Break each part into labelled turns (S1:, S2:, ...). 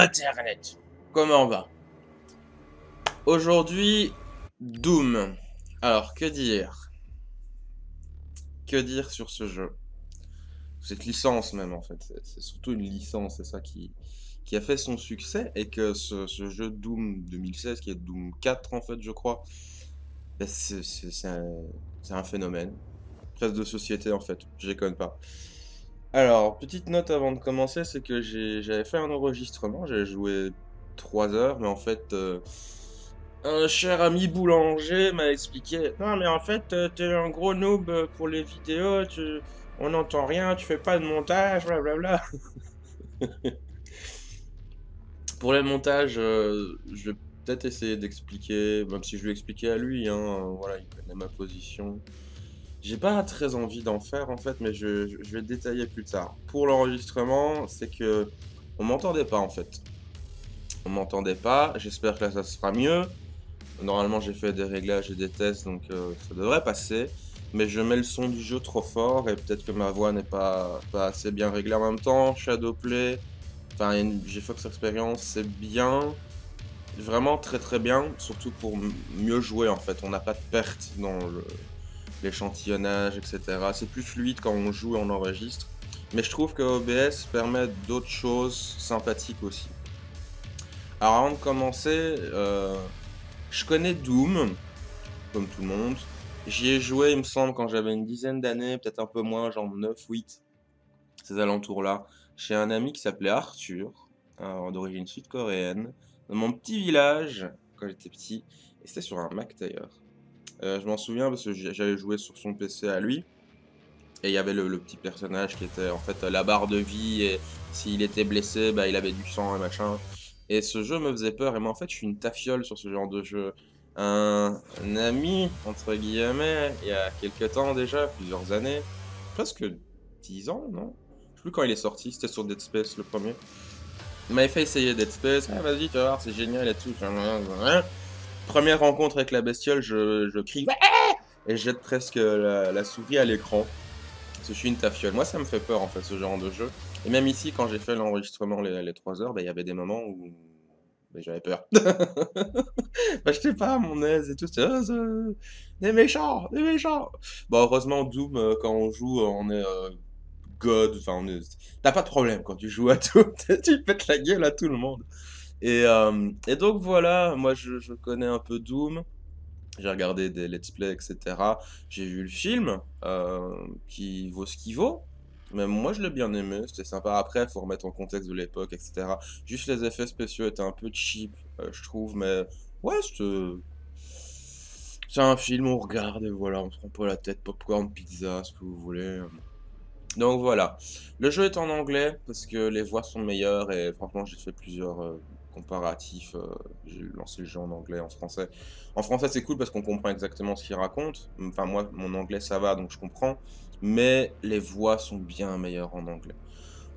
S1: Internet. Comment va? Aujourd'hui, Doom. Alors, que dire? Que dire sur ce jeu? Cette licence même en fait. C'est surtout une licence, c'est ça qui a fait son succès et que ce jeu Doom 2016, qui est Doom 4 en fait, je crois, ben, c'est un phénomène. Presque de société en fait, je déconne pas. Alors, petite note avant de commencer, c'est que j'avais fait un enregistrement, j'avais joué 3 heures, mais en fait, un cher ami boulanger m'a expliqué, non mais en fait, t'es un gros noob pour les vidéos, on n'entend rien, tu fais pas de montage, blablabla. Pour les montages, je vais peut-être essayer d'expliquer, même si je lui ai expliqué à lui, hein, voilà, il connaît ma position. J'ai pas très envie d'en faire en fait, mais je vais détailler plus tard. Pour l'enregistrement, c'est que on m'entendait pas en fait. On m'entendait pas. J'espère que là ça sera mieux. Normalement, j'ai fait des réglages et des tests, donc ça devrait passer. Mais je mets le son du jeu trop fort et peut-être que ma voix n'est pas assez bien réglée en même temps. Shadowplay, enfin, j'ai fait cette expérience, c'est bien. Vraiment très très bien, surtout pour mieux jouer en fait. On n'a pas de perte dans l'échantillonnage, etc. C'est plus fluide quand on joue et on enregistre. Mais je trouve que OBS permet d'autres choses sympathiques aussi. Alors avant de commencer, je connais Doom, comme tout le monde. J'y ai joué, il me semble, quand j'avais une dizaine d'années, peut-être un peu moins, genre 9, 8, ces alentours-là, chez un ami qui s'appelait Arthur, d'origine sud-coréenne, dans mon petit village, quand j'étais petit, et c'était sur un Mac d'ailleurs. Je m'en souviens parce que j'avais joué sur son PC à lui. Et il y avait le petit personnage qui était en fait la barre de vie et s'il était blessé, bah, il avait du sang et machin. Et ce jeu me faisait peur et moi en fait je suis une tafiole sur ce genre de jeu. Un ami, entre guillemets, il y a quelques temps déjà, plusieurs années, presque 10 ans, non? Je sais plus quand il est sorti, c'était sur Dead Space le premier. Il m'avait fait essayer Dead Space, ah vas-y tu vas voir c'est génial et tout. Première rencontre avec la bestiole, je crie ouais et je jette presque la souris à l'écran. Parce que je suis une tafiole. Moi, ça me fait peur, en fait, ce genre de jeu. Et même ici, quand j'ai fait l'enregistrement les 3 heures, bah, il y avait des moments où bah, j'avais peur. Bah, j'étais pas à mon aise et tout. C'était, des méchants, des méchants. Bon, heureusement, Doom, quand on joue, on est God. Enfin, t'as pas de problème quand tu joues à tout. Tu pètes la gueule à tout le monde. Et donc, voilà, moi, je connais un peu Doom. J'ai regardé des let's play, etc. J'ai vu le film, qui vaut ce qu'il vaut. Même moi, je l'ai bien aimé, c'était sympa. Après, il faut remettre en contexte de l'époque, etc. Juste les effets spéciaux étaient un peu cheap, je trouve, mais ouais, c'est un film, on regarde et voilà, on se prend pas la tête, popcorn, pizza, ce que vous voulez. Donc voilà. Le jeu est en anglais parce que les voix sont meilleures et franchement j'ai fait plusieurs comparatifs. J'ai lancé le jeu en anglais, en français. En français c'est cool parce qu'on comprend exactement ce qu'il raconte. Enfin moi mon anglais ça va donc je comprends. Mais les voix sont bien meilleures en anglais.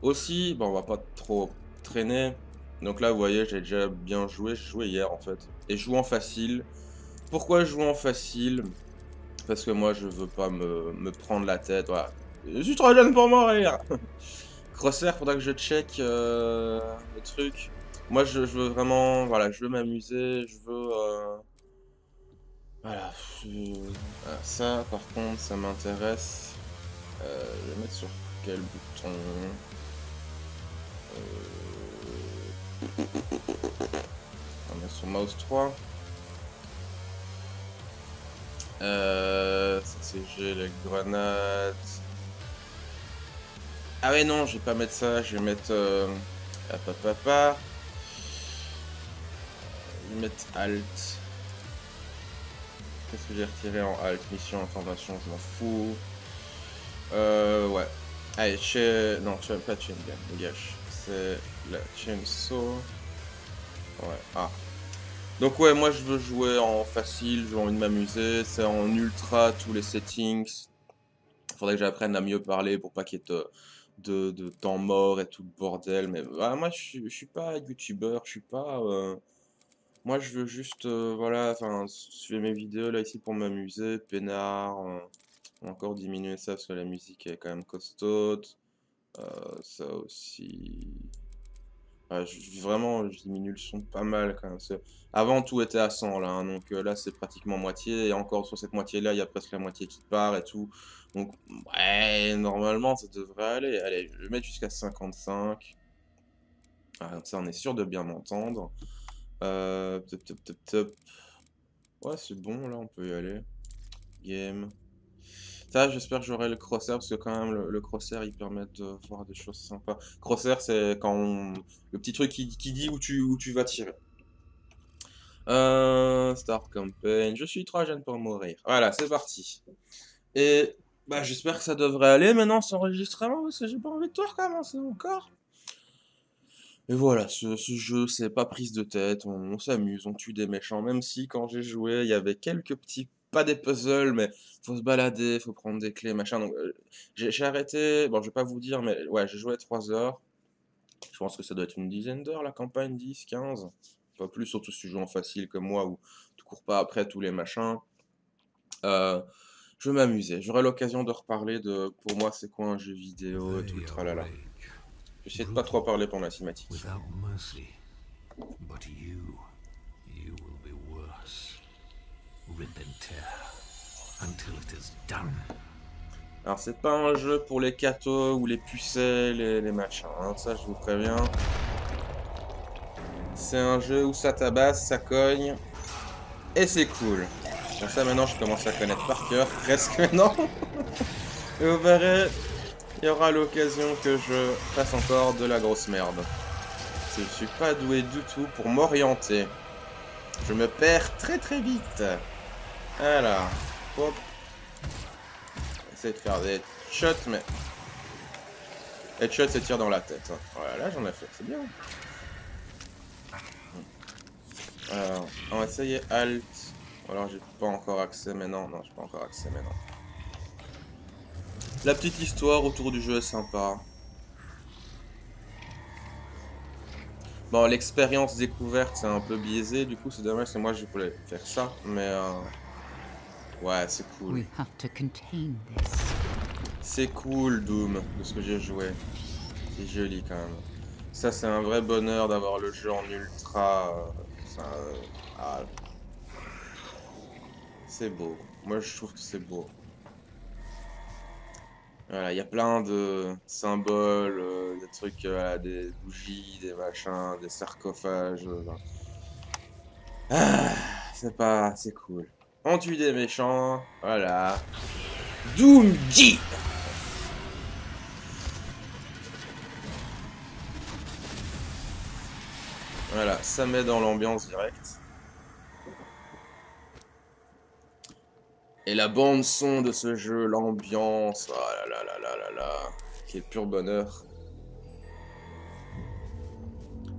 S1: Aussi, bon on va pas trop traîner. Donc là vous voyez j'ai déjà bien joué. J'ai joué hier en fait. Et je joue en facile. Pourquoi je joue en facile? Parce que moi je veux pas me prendre la tête. Voilà. Je suis trop jeune pour mourir. Crosshair, faudra que je check le truc. Moi, je veux vraiment, voilà, je veux m'amuser, je veux, voilà. Ça, par contre, ça m'intéresse. Je vais mettre sur quel bouton? On va mettre sur mouse 3. Ça c'est G, les grenades. Ah ouais, non, je vais pas mettre ça, je vais mettre. Hop, hop, hop, hop. Je vais mettre Alt. Qu'est-ce que j'ai retiré en Alt? Mission, information, je m'en fous. Ouais. Allez, non, pas chain gun, dégage. C'est la chainsaw. Ouais, ah. Donc ouais, moi je veux jouer en facile, j'ai envie de m'amuser. C'est en ultra tous les settings. Faudrait que j'apprenne à mieux parler pour pas qu'il y ait de temps mort et tout le bordel. Mais moi je suis pas youtubeur, je suis pas. Moi je veux juste, voilà, enfin, suivre mes vidéos là ici pour m'amuser, peinard. On va encore diminuer ça parce que la musique est quand même costaude. Ça aussi. Vraiment, je diminue le son pas mal quand même. Avant, tout était à 100 là, hein, donc là, c'est pratiquement moitié. Et encore sur cette moitié-là, il y a presque la moitié qui part et tout. Donc, ouais, normalement, ça devrait aller. Allez, je vais mettre jusqu'à 55. Ah, comme ça, on est sûr de bien m'entendre. Top, top, top, top. Ouais, c'est bon, là, on peut y aller. Game. Ça, j'espère que j'aurai le crosshair, parce que quand même, le crosshair, il permet de voir des choses sympas. Crosshair, c'est quand le petit truc qui dit où tu vas tirer. Start campaign. Je suis trop jeune pour mourir. Voilà, c'est parti. Et bah, j'espère que ça devrait aller maintenant, cet enregistrement, parce que j'ai pas envie de tout recommencer encore. Et voilà, ce jeu, c'est pas prise de tête, on s'amuse, on tue des méchants, même si quand j'ai joué, il y avait quelques petits, pas des puzzles, mais faut se balader, faut prendre des clés, machin. Donc j'ai arrêté, bon, je vais pas vous dire, mais ouais, j'ai joué 3 heures. Je pense que ça doit être une dizaine d'heures la campagne, 10, 15. Pas plus, surtout si tu joues en facile comme moi, où tu cours pas après tous les machins. Euh, je vais m'amuser, j'aurai l'occasion de reparler de, pour moi, c'est quoi un jeu vidéo et tout le tralala. J'essaie de pas trop parler pour la cinématique.
S2: Without mercy. But you will be worse. Rip and tear until it is done.
S1: Alors c'est pas un jeu pour les cathos ou les pucelles et les machins, hein, ça je vous préviens. C'est un jeu où ça tabasse, ça cogne, et c'est cool. Bon, ça maintenant je commence à connaître par cœur, presque maintenant. Et vous verrez, il y aura l'occasion que je fasse encore de la grosse merde. Je suis pas doué du tout pour m'orienter. Je me perds très très vite. Voilà. Hop. Essaye de faire des shots, mais... Headshot, c'est tir dans la tête. Hein. Voilà, là j'en ai fait, c'est bien. Alors, on va essayer Alt. Alors j'ai pas encore accès maintenant. Non, j'ai pas encore accès maintenant. La petite histoire autour du jeu est sympa. Bon, l'expérience découverte c'est un peu biaisé, du coup c'est dommage, c'est moi je voulais faire ça, mais ouais, c'est cool. C'est cool Doom, de ce que j'ai joué. C'est joli quand même. Ça c'est un vrai bonheur d'avoir le jeu en ultra. Ah, c'est beau. Moi je trouve que c'est beau. Voilà, il y a plein de symboles, des trucs, des bougies, des machins, des sarcophages. Ah, c'est cool. On tue des méchants, voilà. Doomji! Voilà, ça met dans l'ambiance directe. Et la bande son de ce jeu, l'ambiance, oh là là là là là là, quel pur bonheur.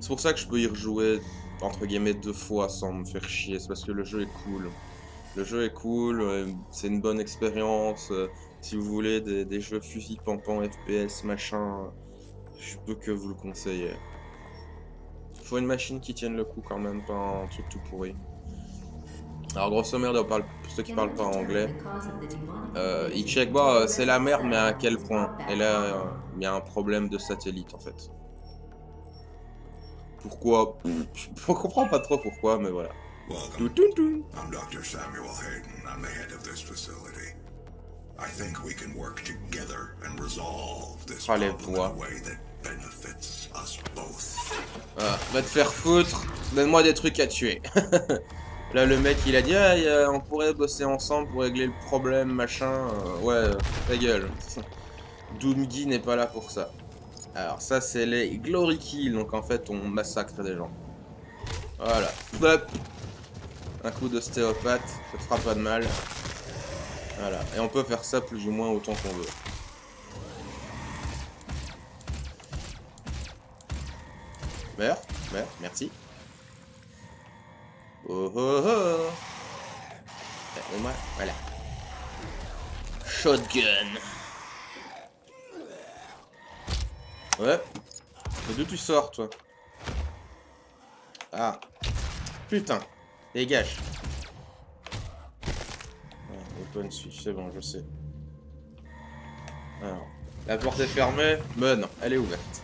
S1: C'est pour ça que je peux y rejouer, entre guillemets, 2 fois sans me faire chier, c'est parce que le jeu est cool. Le jeu est cool, c'est une bonne expérience. Si vous voulez des jeux fusil pampant FPS machin, je peux que vous le conseiller. Faut une machine qui tienne le coup quand même, pas un truc tout pourri. Alors grosso modo, pour ceux qui parlent pas anglais, ils check, bon, c'est la merde, mais à quel point? Et là, il y a un problème de satellite en fait. Pourquoi? Je comprends pas trop pourquoi, mais voilà.
S3: Welcome. I'm Dr. Samuel Hayden. I'm the head of this facility. I think we can work together and resolve this problem in a way that benefits us both.
S1: Ah, va te faire foutre. Donne-moi des trucs à tuer. Là, le mec, il a dit, ah, on pourrait bosser ensemble pour régler le problème, machin. Ouais, ta gueule. Doomguy n'est pas là pour ça. Alors, ça, c'est les Glory Kills. Donc, en fait, on massacre des gens. Voilà. Hop. Un coup d'ostéopathe, ça te fera pas de mal. Voilà. Et on peut faire ça plus ou moins autant qu'on veut. Meurs, merci. Oh oh oh. Voilà. Shotgun. Ouais. Mais d'où tu sors, toi? Ah. Putain. Dégage. Open switch, c'est bon, je sais. Alors. La porte est fermée, mais non, elle est ouverte.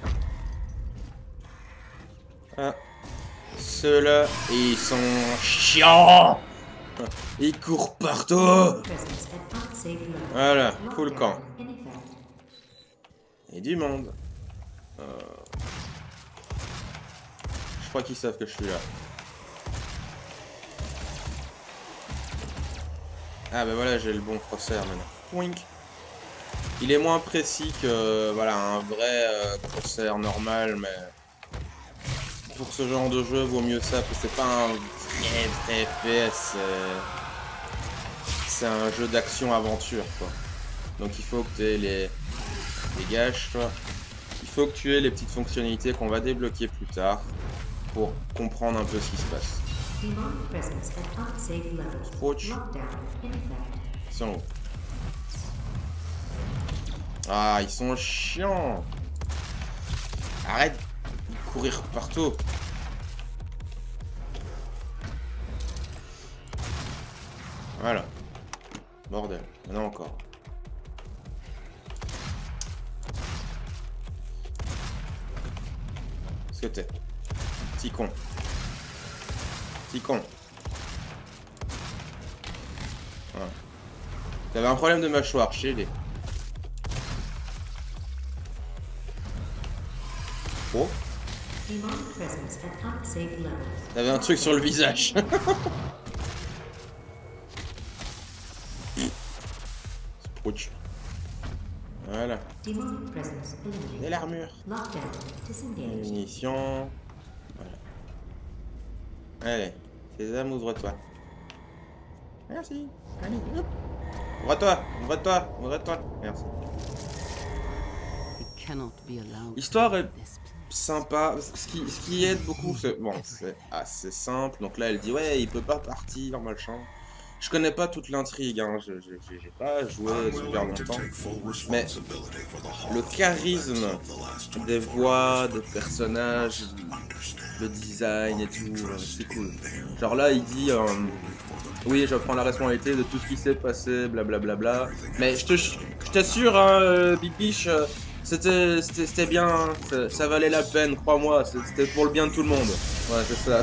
S1: Ah. Ceux-là, ils sont chiants. Ils courent partout. Voilà, full camp. Et du monde. Je crois qu'ils savent que je suis là. Ah bah voilà, j'ai le bon crosshair maintenant. Wink. Il est moins précis que voilà un vrai crosshair normal, mais pour ce genre de jeu, vaut mieux ça, parce que c'est pas un vrai FPS. C'est un jeu d'action-aventure, quoi. Donc il faut que tu aies les gâches, toi. Il faut que tu aies les petites fonctionnalités qu'on va débloquer plus tard pour comprendre un peu ce qui se passe. Ouch. Ils sont où? Ah, ils sont chiants. Arrête de courir partout. Voilà. Bordel. Maintenant encore. Qu'est-ce que t'es? Petit con. Petit con. Voilà. T'avais un problème de mâchoire, chez les. Oh. T'avais un truc sur le visage. Ouch. Voilà. Et l'armure. Munitions. Voilà. Allez, Sésame, ouvre-toi. Merci. Allez, hop. Ouvre-toi, ouvre-toi, ouvre-toi. Merci. L'histoire est sympa. Ce qui aide beaucoup, c'est bon, c'est assez simple. Donc là, elle dit ouais, il peut pas partir, machin. Je connais pas toute l'intrigue, hein. J'ai pas joué super longtemps. Mais le charisme des voix, des personnages, le design et tout, c'est cool. Genre là, il dit oui, je prends la responsabilité de tout ce qui s'est passé, blablabla. Bla bla. Mais je t'assure, hein, Big Biche, c'était bien, hein. Ça valait la peine, crois-moi, c'était pour le bien de tout le monde. Ouais, c'est ça.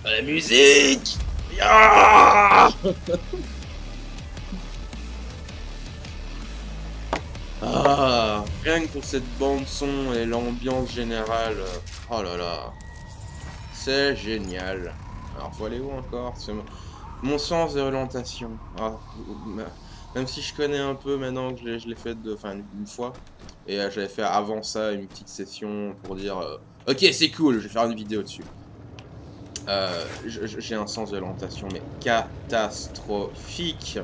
S1: La musique! Ah, ah, rien que pour cette bande son et l'ambiance générale, oh là là, c'est génial. Alors faut aller où encore? Mon sens de l'orientation. Ah, même si je connais un peu maintenant que je l'ai fait une fois, et j'avais fait avant ça une petite session pour dire ok c'est cool, je vais faire une vidéo dessus. J'ai un sens de l'orientation mais catastrophique.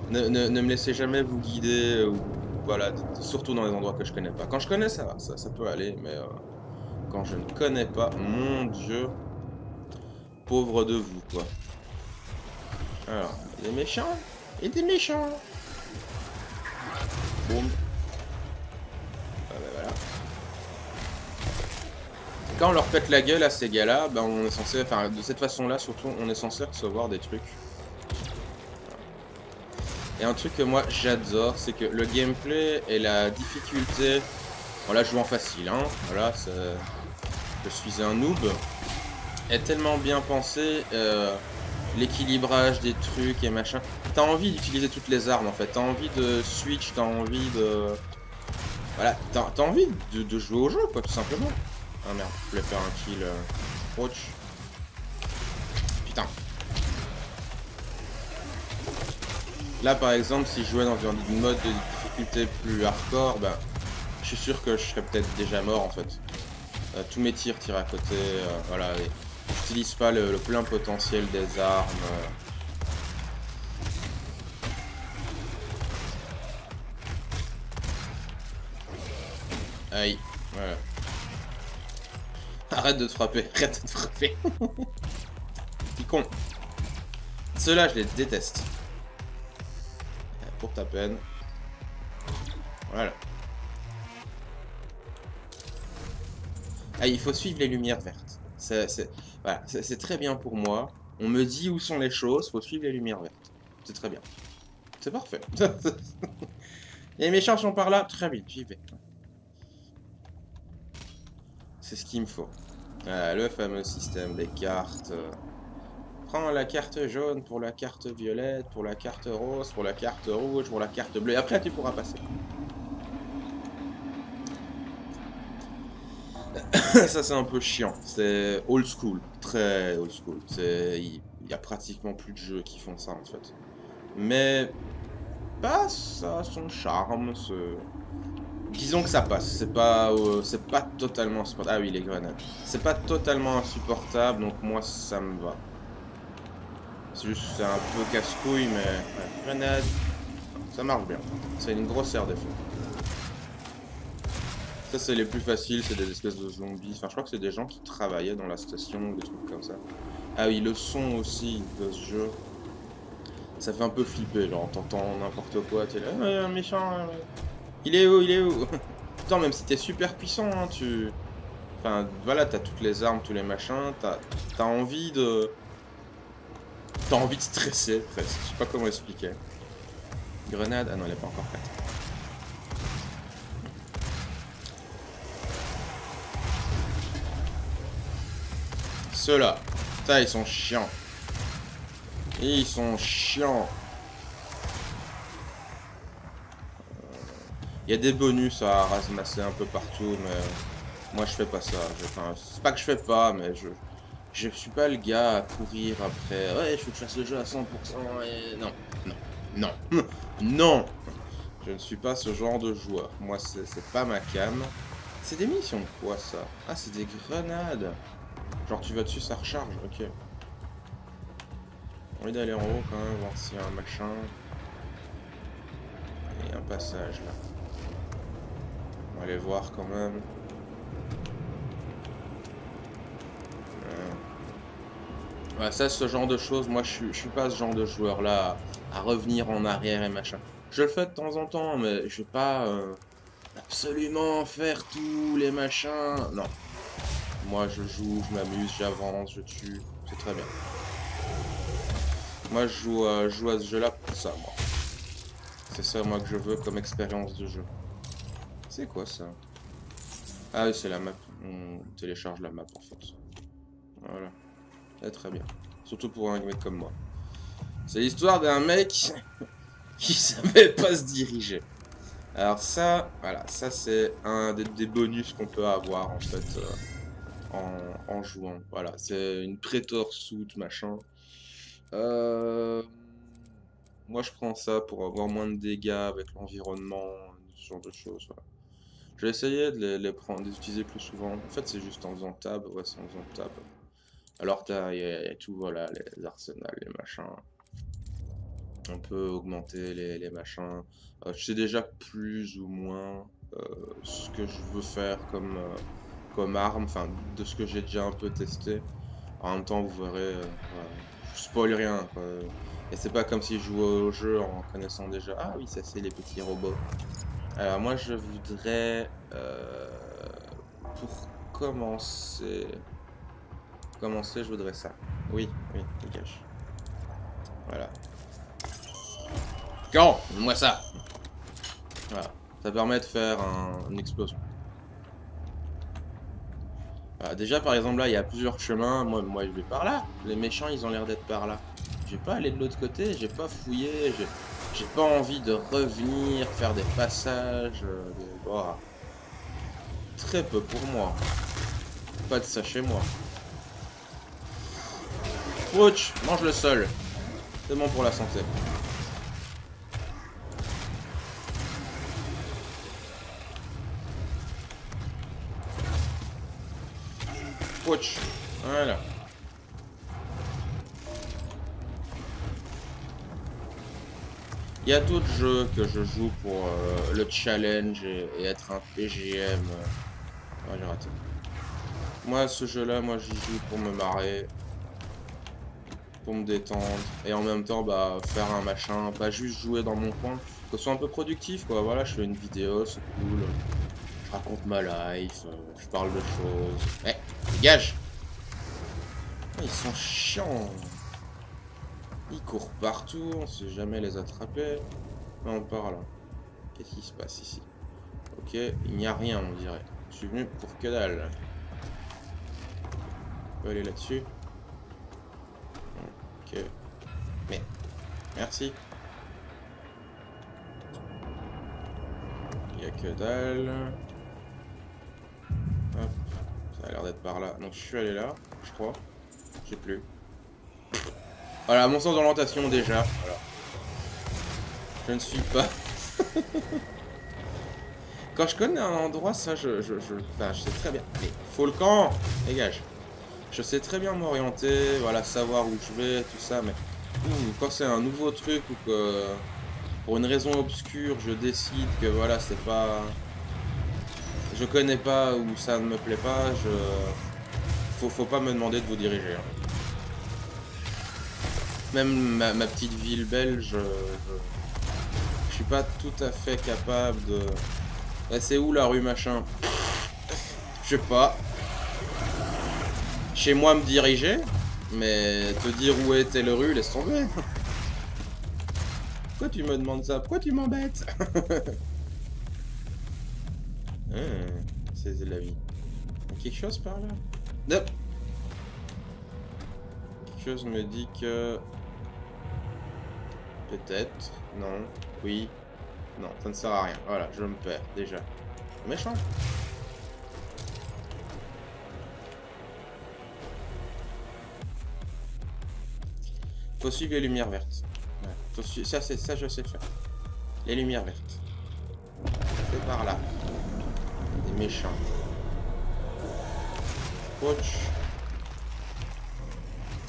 S1: Ne me laissez jamais vous guider, ou voilà, surtout dans les endroits que je connais pas. Quand je connais ça va, ça peut aller, mais quand je ne connais pas, mon dieu, pauvre de vous quoi. Alors, des méchants et des méchants. Boum. Ah bah voilà. Quand on leur pète la gueule à ces gars-là, ben on est censé, enfin de cette façon-là surtout, on est censé recevoir des trucs. Et un truc que moi j'adore, c'est que le gameplay et la difficulté, voilà, je joue en facile, hein, voilà, je suis un noob, est tellement bien pensé, l'équilibrage des trucs et machin. T'as envie d'utiliser toutes les armes en fait, t'as envie de switch, t'as envie de... Voilà, t'as envie de jouer au jeu quoi, tout simplement. Ah merde, je voulais faire un kill. Ouch. Putain. Là par exemple, si je jouais dans une mode de difficulté plus hardcore, bah, je suis sûr que je serais peut-être déjà mort en fait. Tous mes tirs tirent à côté, voilà. J'utilise pas le plein potentiel des armes. Aïe, voilà. Arrête de te frapper, arrête de te frapper. Petit con. Ceux-là, je les déteste. Pour ta peine. Voilà. Ah, il faut suivre les lumières vertes. Voilà, c'est très bien pour moi. On me dit où sont les choses, faut suivre les lumières vertes. C'est très bien. C'est parfait. Les méchants sont par là. Très bien, j'y vais. C'est ce qu'il me faut. Ah, le fameux système des cartes. Prends la carte jaune pour la carte violette, pour la carte rose, pour la carte rouge, pour la carte bleue. Après, tu pourras passer. Ça, c'est un peu chiant. C'est old school. Très old school. Il y a pratiquement plus de jeux qui font ça, en fait. Mais... Bah, ça a son charme. Disons que ça passe. C'est pas totalement insupportable. Ah oui, les grenades. C'est pas totalement insupportable, donc moi, ça me va. C'est juste, c'est un peu casse-couille, mais... Ouais, grenade, ça marche bien. C'est une grosse aire d'effet. Ça, c'est les plus faciles, c'est des espèces de zombies. Enfin, je crois que c'est des gens qui travaillaient dans la station ou des trucs comme ça. Ah oui, le son aussi de ce jeu. Ça fait un peu flipper, genre, t'entends n'importe quoi, t'es là, un méchant, il est où, il est où? Putain, même si t'es super puissant, hein, Enfin, voilà, t'as toutes les armes, tous les machins, t'as envie de... T'as envie de stresser, presque. Je sais pas comment expliquer. Grenade, ah non, elle est pas encore prête. Ceux-là, ça, ils sont chiants. Ils sont chiants. Il y a des bonus à ramasser un peu partout, mais moi je fais pas ça. Enfin, c'est pas que je fais pas, mais je suis pas le gars à courir après. Ouais, il faut que je fasse le jeu à 100%. Et... Non, non, non, non. Je ne suis pas ce genre de joueur. Moi, c'est pas ma cam. C'est des missions quoi ça? Ah, c'est des grenades. Genre tu vas dessus, ça recharge. Ok. J'ai envie d'aller en haut quand même, voir s'il y a un machin. Et un passage là. On va aller voir quand même. Ouais, ça, ce genre de choses, moi je suis pas ce genre de joueur là à revenir en arrière et machin. Je le fais de temps en temps, mais je vais pas absolument faire tous les machins. Non. Moi je joue, je m'amuse, j'avance, je tue. C'est très bien. Moi je joue à ce jeu là pour ça, moi. C'est ça moi que je veux comme expérience de jeu. C'est quoi ça? Ah oui, c'est la map. On télécharge la map en fait. Voilà. C'est très bien. Surtout pour un mec comme moi. C'est l'histoire d'un mec qui savait pas se diriger. Alors ça, voilà, ça c'est un des bonus qu'on peut avoir en fait en jouant. Voilà, c'est une Praetor suit machin. Moi je prends ça pour avoir moins de dégâts avec l'environnement, ce genre de choses. Voilà. Je vais essayer de les prendre, de les utiliser plus souvent. En fait c'est juste en faisant tab, ouais c'est en faisant tab. Alors il y a tout, voilà, les arsenals, les machins. On peut augmenter les machins. Je sais déjà plus ou moins ce que je veux faire comme arme, enfin de ce que j'ai déjà un peu testé. En même temps, vous verrez, je spoil rien, quoi. Et c'est pas comme si je jouais au jeu en connaissant déjà. Ah oui, ça c'est les petits robots. Alors moi je voudrais, pour commencer, je voudrais ça. Oui, dégage. Voilà. Go, moi ça. Voilà. Ça permet de faire une explosion. Voilà. Déjà par exemple là il y a plusieurs chemins. Moi je vais par là. Les méchants ils ont l'air d'être par là. Je vais pas aller de l'autre côté. J'ai pas fouillé. J'ai pas envie de revenir faire des passages. Oh. Très peu pour moi. Pas de ça chez moi. Ouch, mange le sol. C'est bon pour la santé. Ouch. Voilà. Il y a d'autres jeux que je joue pour le challenge et être un PGM. Ouais, j'ai raté. Moi, ce jeu-là, moi, j'y joue pour me marrer, pour me détendre, et en même temps, bah, faire un machin, pas juste jouer dans mon coin, que ce soit un peu productif, quoi. Voilà, je fais une vidéo, c'est cool, je raconte ma life, je parle de choses. Eh, dégage! Ils sont chiants. Ils courent partout, on sait jamais les attraper. Non, on part là. Qu'est-ce qui se passe ici? Ok, il n'y a rien, on dirait. Je suis venu pour que dalle. On peut aller là-dessus. Ok. Mais, merci. Il n'y a que dalle. Hop. Ça a l'air d'être par là. Donc je suis allé là, je crois. Je sais plus. Voilà, mon sens d'orientation déjà. Voilà. Je ne suis pas. Quand je connais un endroit, ça, enfin, je sais très bien. Mais faut le camp, dégage. Je sais très bien m'orienter, voilà, savoir où je vais, tout ça, mais quand c'est un nouveau truc ou que pour une raison obscure, je décide que voilà, c'est pas, je connais pas ou ça ne me plaît pas, faut pas me demander de vous diriger. Hein. Même ma petite ville belge, je suis pas tout à fait capable de. C'est où la rue machin? Je sais pas. Chez moi me diriger, mais te dire où est telle rue, laisse tomber. Pourquoi tu me demandes ça? Pourquoi tu m'embêtes? C'est de la vie. Il y a quelque chose par là? Non. Quelque chose me dit que... Peut-être. Non. Oui. Non, ça ne sert à rien. Voilà, je me perds déjà. Méchant. Faut suivre les lumières vertes. Ouais. Faut ça, ça, je sais faire. Les lumières vertes. C'est par là. Des méchants. Coach.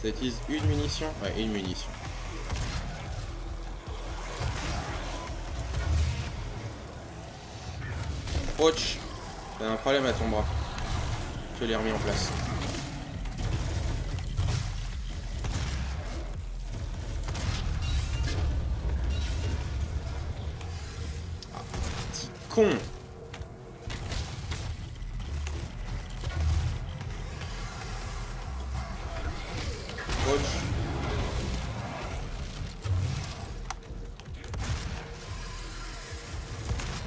S1: Ça utilise une munition? Ouais, une munition. Coach. T'as un problème à ton bras. Je l'ai remis en place. Ah, petit con. Coach.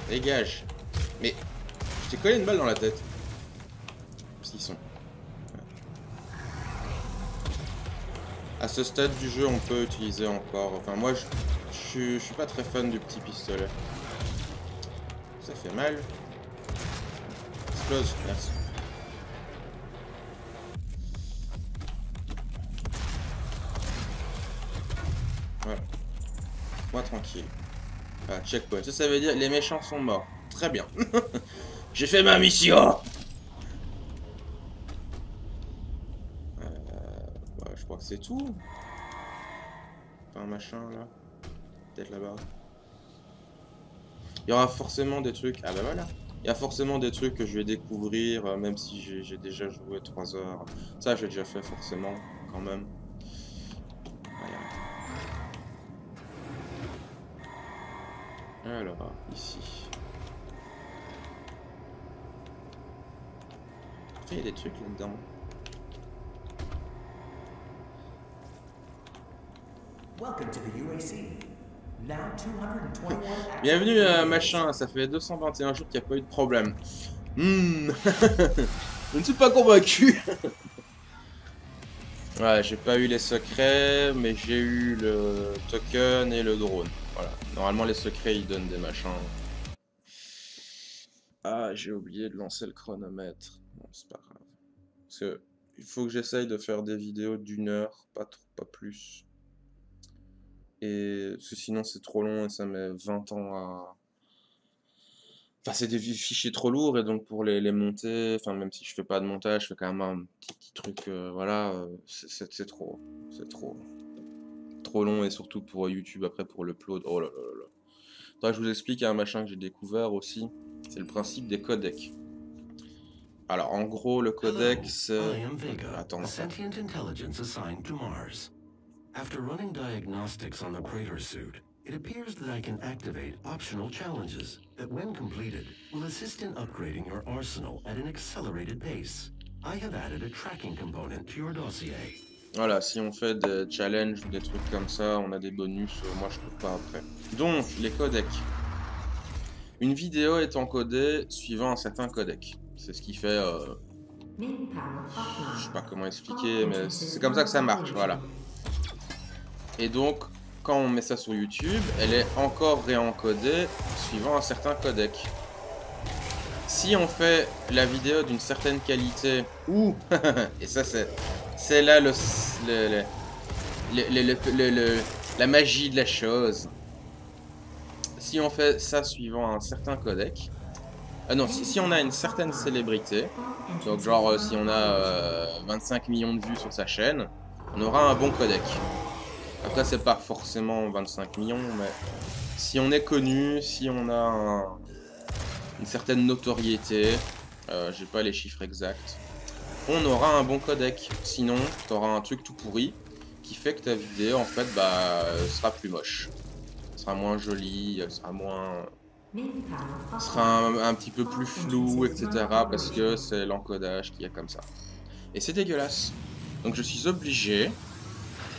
S1: Dégage. Mais je t'ai collé une balle dans la tête. Parce qu'ils sont. À ce stade du jeu, on peut utiliser encore. Enfin, moi, je suis pas très fan du petit pistolet. Ça fait mal. Explose, merci. Voilà. Moi, tranquille. Ah, checkpoint. Ça veut dire les méchants sont morts. Très bien. J'ai fait ma mission. Bah, je crois que c'est tout. Pas un machin là. Peut-être là-bas. Il y aura forcément des trucs. Ah bah voilà. Il y a forcément des trucs que je vais découvrir, même si j'ai déjà joué 3 heures. Ça, j'ai déjà fait forcément, quand même. Voilà. Alors, ici. Il y a des trucs là-dedans. Bienvenue machin, ça fait 221 jours qu'il n'y a pas eu de problème. Je ne suis pas convaincu. Ouais, j'ai pas eu les secrets, mais j'ai eu le token et le drone. Voilà. Normalement les secrets ils donnent des machins. Ah, j'ai oublié de lancer le chronomètre. Bon, c'est pas grave. Parce que il faut que j'essaye de faire des vidéos d'1 heure, pas plus. Et parce que sinon c'est trop long et ça met 20 ans à... Enfin c'est des fichiers trop lourds et donc pour les monter, enfin même si je fais pas de montage, je fais quand même un petit truc, voilà, c'est trop. C'est trop. Trop long et surtout pour YouTube après pour l'upload. Oh là là là là. Donc je vous explique un machin que j'ai découvert aussi, c'est le principe des codecs. Alors en gros le codec c'est... Attends.
S2: After running diagnostics on the Praetor suit, it appears that I can activate optional challenges that, when completed, will assist in upgrading your arsenal at an accelerated pace. I have added a tracking component to your dossier.
S1: Voilà, si on fait des challenges ou des trucs comme ça, on a des bonus, moi je trouve pas après. Donc, les codecs. une vidéo est encodée suivant un certain codec. C'est ce qui fait... je sais pas comment expliquer, mais c'est comme ça que ça marche, voilà. Et donc, quand on met ça sur YouTube, elle est encore réencodée suivant un certain codec. Si on fait la vidéo d'une certaine qualité, ou... et ça c'est là la magie de la chose. Si on fait ça suivant un certain codec... Ah non, si on a une certaine célébrité, donc genre si on a 25 millions de vues sur sa chaîne, on aura un bon codec. Après c'est pas forcément 25 millions, mais si on est connu, si on a une certaine notoriété, j'ai pas les chiffres exacts, on aura un bon codec. Sinon, t'auras un truc tout pourri qui fait que ta vidéo en fait sera plus moche, sera moins jolie, sera moins... sera un petit peu plus flou, etc. parce que c'est l'encodage qu'il y a comme ça. Et c'est dégueulasse. Donc je suis obligé,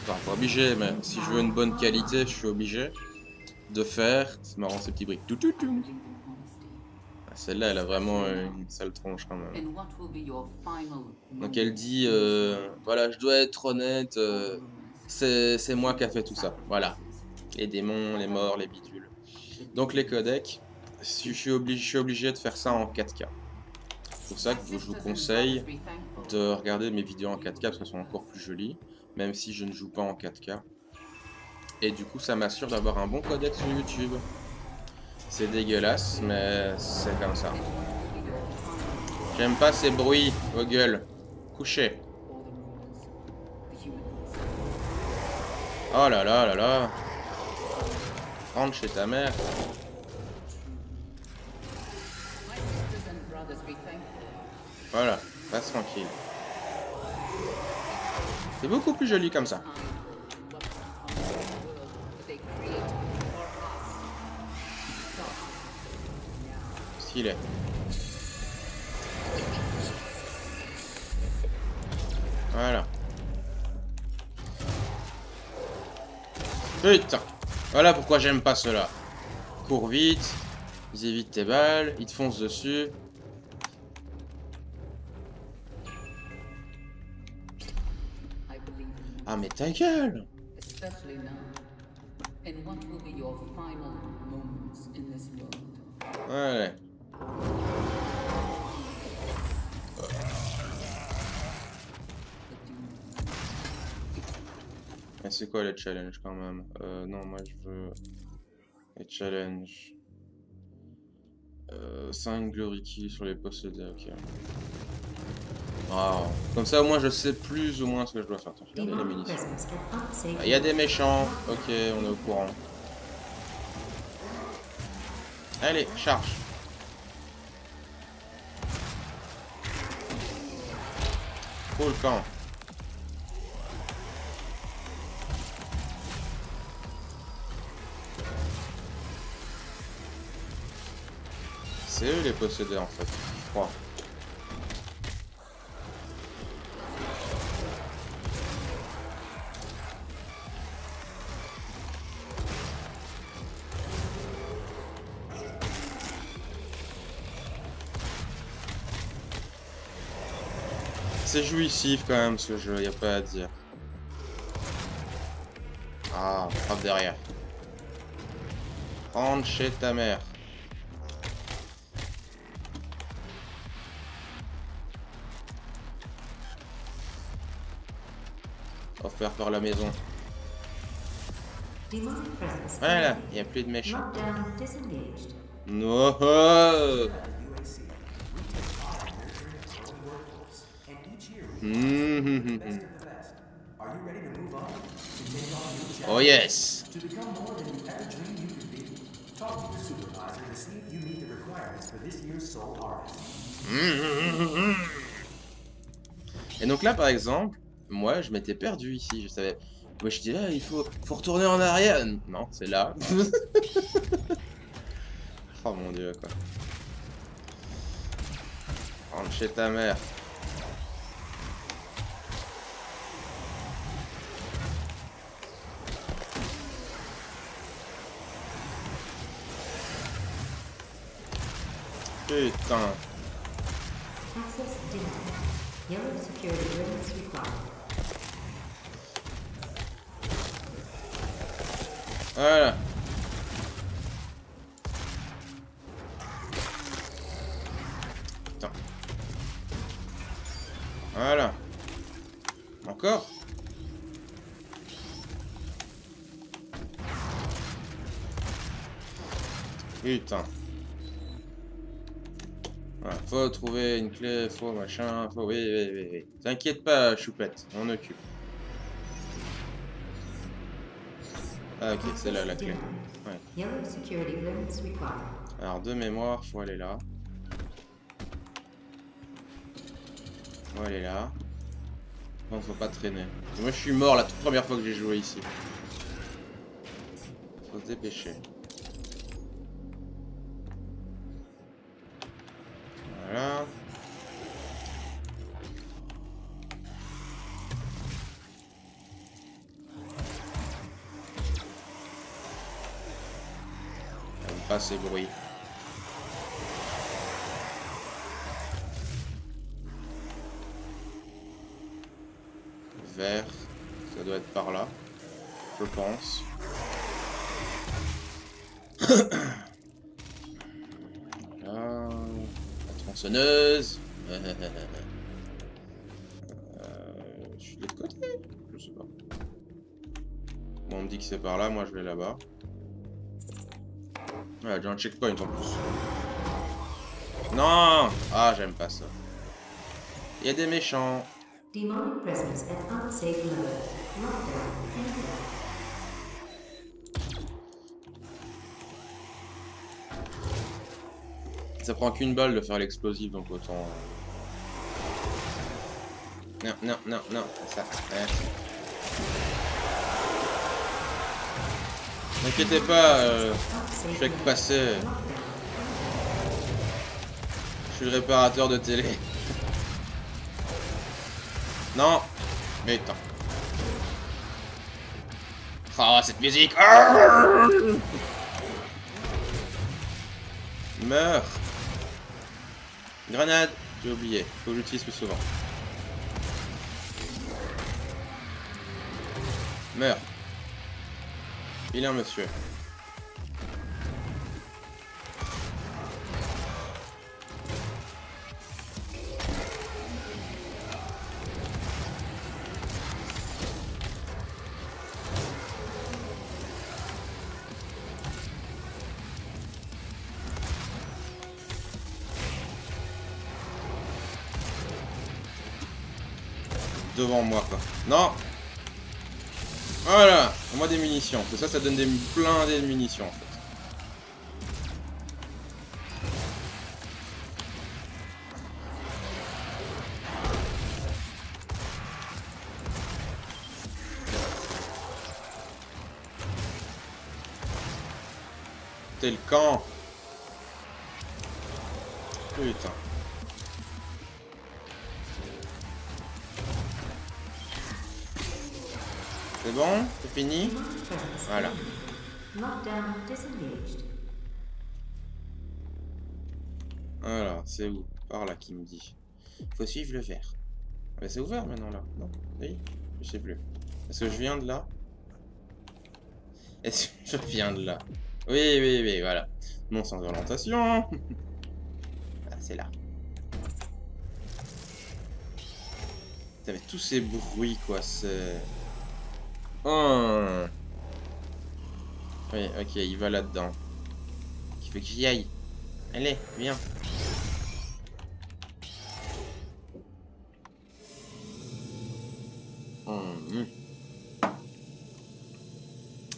S1: enfin pas obligé, mais si je veux une bonne qualité, je suis obligé de faire, c'est marrant ces petits bruits. Celle-là, elle a vraiment une sale tronche quand même. Donc elle dit, voilà, je dois être honnête, c'est moi qui a fait tout ça. Voilà. Les démons, les morts, les bidules. Donc les codecs, je suis obligé de faire ça en 4K. C'est pour ça que je vous conseille de regarder mes vidéos en 4K parce qu'elles sont encore plus jolies, même si je ne joue pas en 4K. Et du coup, ça m'assure d'avoir un bon codec sur YouTube. C'est dégueulasse, mais c'est comme ça. J'aime pas ces bruits aux gueules. Couchez. Oh là là là là. Rentre chez ta mère. Voilà, passe tranquille. C'est beaucoup plus joli comme ça. Stylé. Voilà. Putain. Voilà pourquoi j'aime pas cela. Cours vite. Ils évitent tes balles. Ils te foncent dessus. Ah mais ta gueule. Ouais. Mais c'est quoi les challenges quand même? Non, moi je veux... Les challenges... 5 glory kills sur les possédés, ok. Wow. Comme ça au moins je sais plus ou moins ce que je dois faire. Attends, regardez les munitions. Il y a des méchants, ok, on est au courant. Allez, charge. Faut le camp. C'est eux les possédés en fait, je crois. C'est jouissif quand même ce jeu, y a pas à dire. Ah, frappe derrière. Rentre chez ta mère. Offert par la maison. Voilà, il n'y a plus de méchants. No. Oh yes. Et donc là par exemple, moi je m'étais perdu ici, je savais. Moi je disais il faut retourner en arrière. Non, c'est là. Oh mon dieu quoi. Rentre chez ta mère. Putain.
S4: Access denied. Yellow security clearance required.
S1: Voilà. Putain. Voilà. Encore. Putain. Voilà, faut trouver une clé, faut machin, faut... Oui. T'inquiète pas, choupette, on occupe. Ah ok, c'est là la clé. Ouais.
S4: Yellow security clearance required.
S1: Alors de mémoire, faut aller là. Faut aller là. Non, faut pas traîner. Moi je suis mort la toute première fois que j'ai joué ici. Faut se dépêcher. Voilà. J'aime pas ces bruits. Vert, ça doit être par là, je pense. Voilà. La tronçonneuse. Je suis de l'autre côté, je sais pas. Bon, on me dit que c'est par là, moi je vais là-bas. Ouais, j'ai un checkpoint en plus. Non! Ah, j'aime pas ça. Il y a des méchants.
S4: Demonic presence at unsafe level. Lockdown ended.
S1: Ça prend qu'une balle de faire l'explosif, donc autant... Non, ça... N'inquiétez pas, je fais que passer. Je suis le réparateur de télé. Non. Mais attends. Oh, cette musique. Meurs. Grenade. J'ai oublié. Faut que j'utilise plus souvent. Meurs. Il est un monsieur. Devant moi quoi. Non. Voilà. Au moins des munitions. Parce que ça donne des blindés de munitions en fait. C'est le camp. Putain. C'est bon? C'est fini? Voilà.
S4: Lockdown disengaged.
S1: Voilà, c'est où? Par là qui me dit. Faut suivre le vert. Mais c'est ouvert maintenant là, non? Oui? Je sais plus. Est-ce que je viens de là? Est-ce que je viens de là? Oui, voilà. Mon sens d'orientation. Ah, c'est là. T'avais tous ces bruits quoi, c'est... Oh. Oui, ok, il va là-dedans. Il faut que j'y aille. Allez, viens.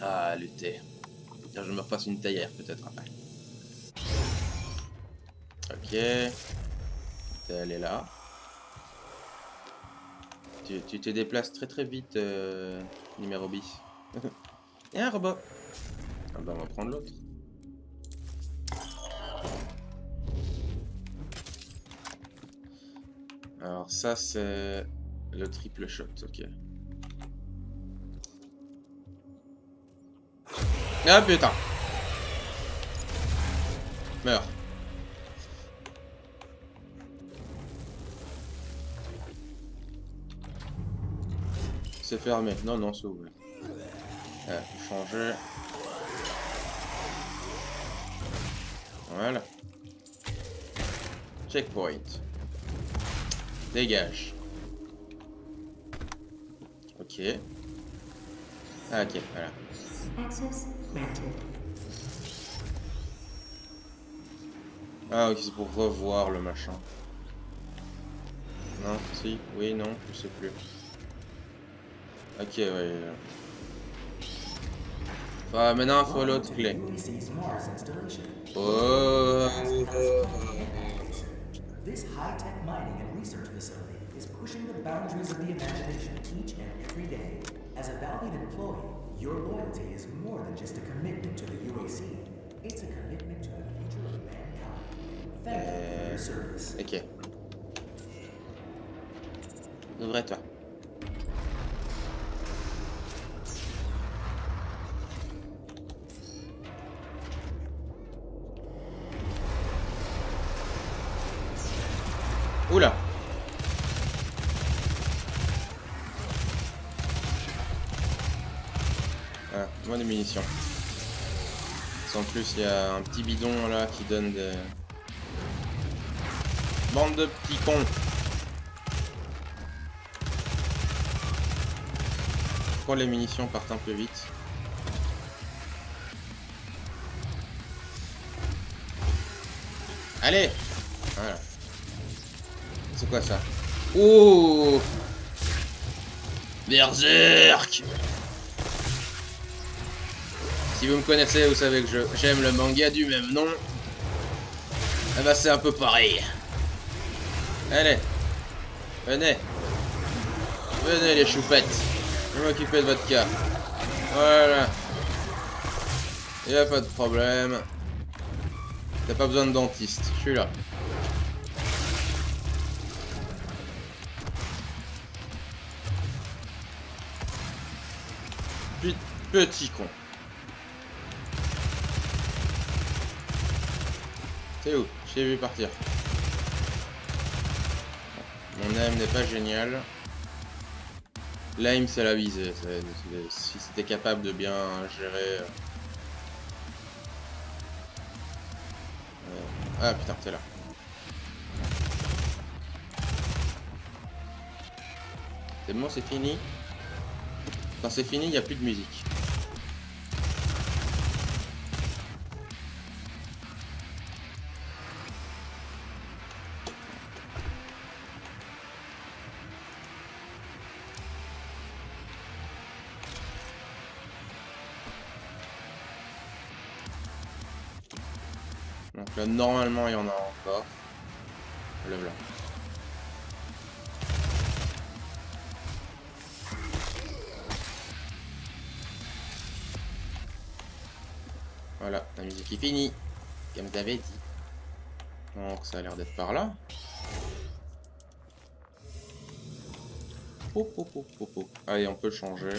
S1: Ah, le thé. Je me repasse une théière peut-être après. Ok. Elle est là. Tu te déplaces très vite, numéro bis. Et un robot. Ah bah on va prendre l'autre. Alors ça c'est le triple shot, ok. Ah putain. Meurs. C'est fermé. Non, non, c'est ouvert. Changer. Voilà. Checkpoint. Dégage. Ok. Ah, ok, voilà.
S4: Access granted.
S1: Ah, ok, c'est pour revoir le machin. Non, si, oui, non, je sais plus. Ok, ouais. Ah, maintenant, il faut l'autre clé. Oh.
S5: This high-tech mining and research facility is pushing the boundaries of the imagination each and every day. As a valued employee, your loyalty is more than just a commitment to the UAC. It's a commitment to the future of mankind. Thank you for your service.
S1: Ok. Ouvre-toi. Oula. Ah, moins de munitions. En plus, il y a un petit bidon là qui donne des... Bande de petits cons. Pourquoi les munitions partent un peu vite? Allez. Voilà. C'est quoi ça? Oh, Berserk. Si vous me connaissez, vous savez que j'aime le manga du même nom. Ah bah c'est un peu pareil. Allez. Venez. Venez les choupettes. Je vais m'occuper de votre cas. Voilà. Il n'y a pas de problème. T'as pas besoin de dentiste. Je suis là. Petit con. C'est où? Je t'ai vu partir. Mon aim n'est pas génial. L'aim c'est la visée. Si c'était capable de bien gérer... Ah putain, t'es là. C'est bon, c'est fini. Quand c'est fini, il n'y a plus de musique. Donc là, normalement, il y en a encore. Le voilà. Voilà, la musique est finie, comme t'avais dit. Donc ça a l'air d'être par là. Allez, on peut changer.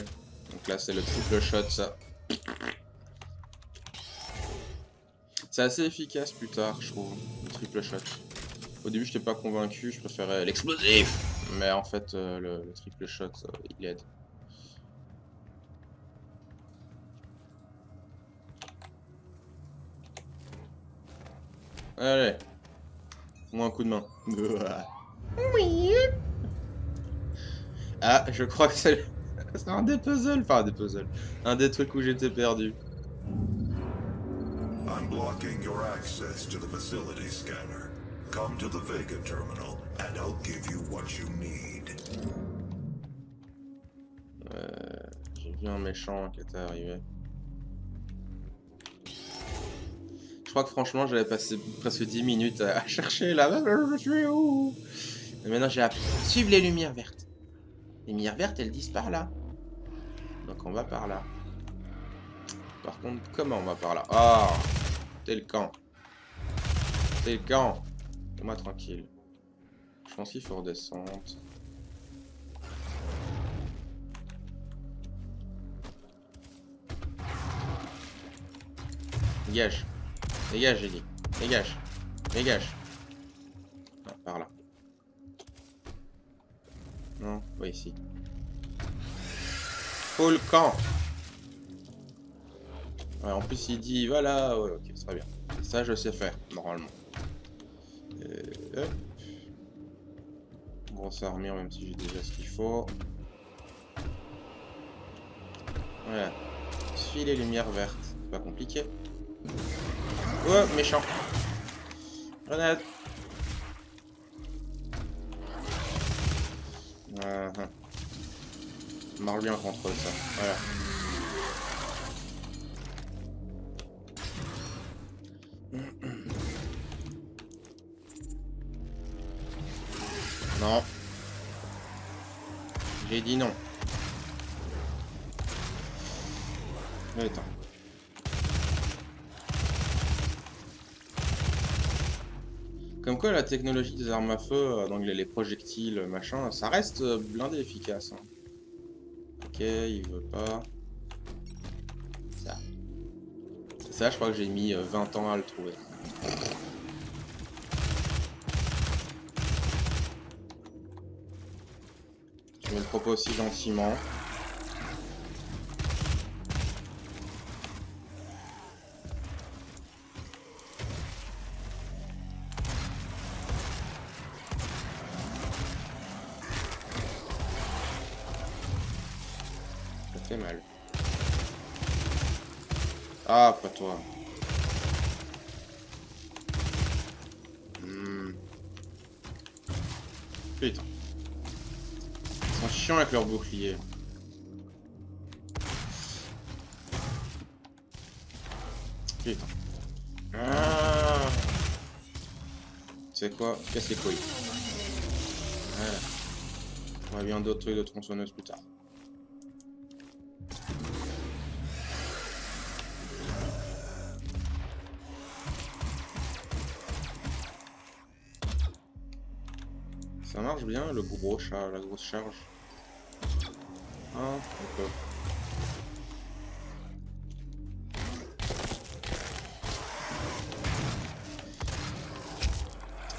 S1: Donc là, c'est le triple shot, ça. C'est assez efficace plus tard, je trouve, le triple shot. Au début, je n'étais pas convaincu, je préférais l'explosif. Mais en fait, le triple shot, il aide. Allez. Moi un coup de main. Oui. Ah, je crois que c'est un des puzzles. Enfin, des puzzles. Un des trucs où j'étais perdu.
S3: I'm blocking your access to the facility scanner. Come to the Vega terminal and I'll give you what you need.
S1: J'ai vu un méchant qui était arrivé. Je crois que franchement j'avais passé presque 10 minutes à chercher là-bas, je suis où? Mais maintenant j'ai appris à suivre les lumières vertes. Les lumières vertes elles disent par là. Donc on va par là. Par contre comment on va par là? Ah, t'es le camp. T'es le camp. Laisse-moi tranquille. Je pense qu'il faut redescendre. Dégage. Dégage, j'ai dit. Dégage. Dégage. Ah, par là. Non, oui, ici. Faut le camp. Ouais, en plus il dit voilà, ouais, ok, très bien. Ça je sais faire, normalement. Hop. Grosse armure, même si j'ai déjà ce qu'il faut. Voilà. Suis les lumières vertes. C'est pas compliqué. Oh, méchant. Grenade. Marche bien contre ça. Voilà. Non. J'ai dit non. Attends. Comme quoi la technologie des armes à feu, donc les projectiles, machin, ça reste blindé efficace. Hein. Ok, il veut pas. Ça. Ça, je crois que j'ai mis 20 ans à le trouver. Je me le propose si gentiment. Ça fait mal. Ah, pas toi. Putain. Ils sont chiants avec leur bouclier. Putain. Ah. Tu sais quoi? Casse les couilles. Voilà. On va bien d'autres trucs de tronçonneuse plus tard. Ça marche bien le gros chat, la grosse charge. Ah, d'accord.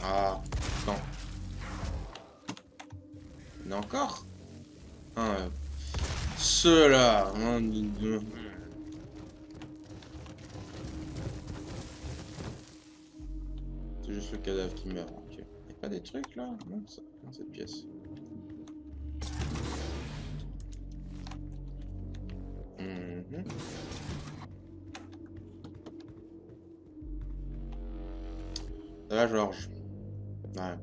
S1: Ah, non. Il y en a encore? Ah, ceux-là. C'est juste le cadavre qui meurt. Ok. Y'a pas des trucs là? Non, ça, dans cette pièce. Ça va, Georges? Ouais.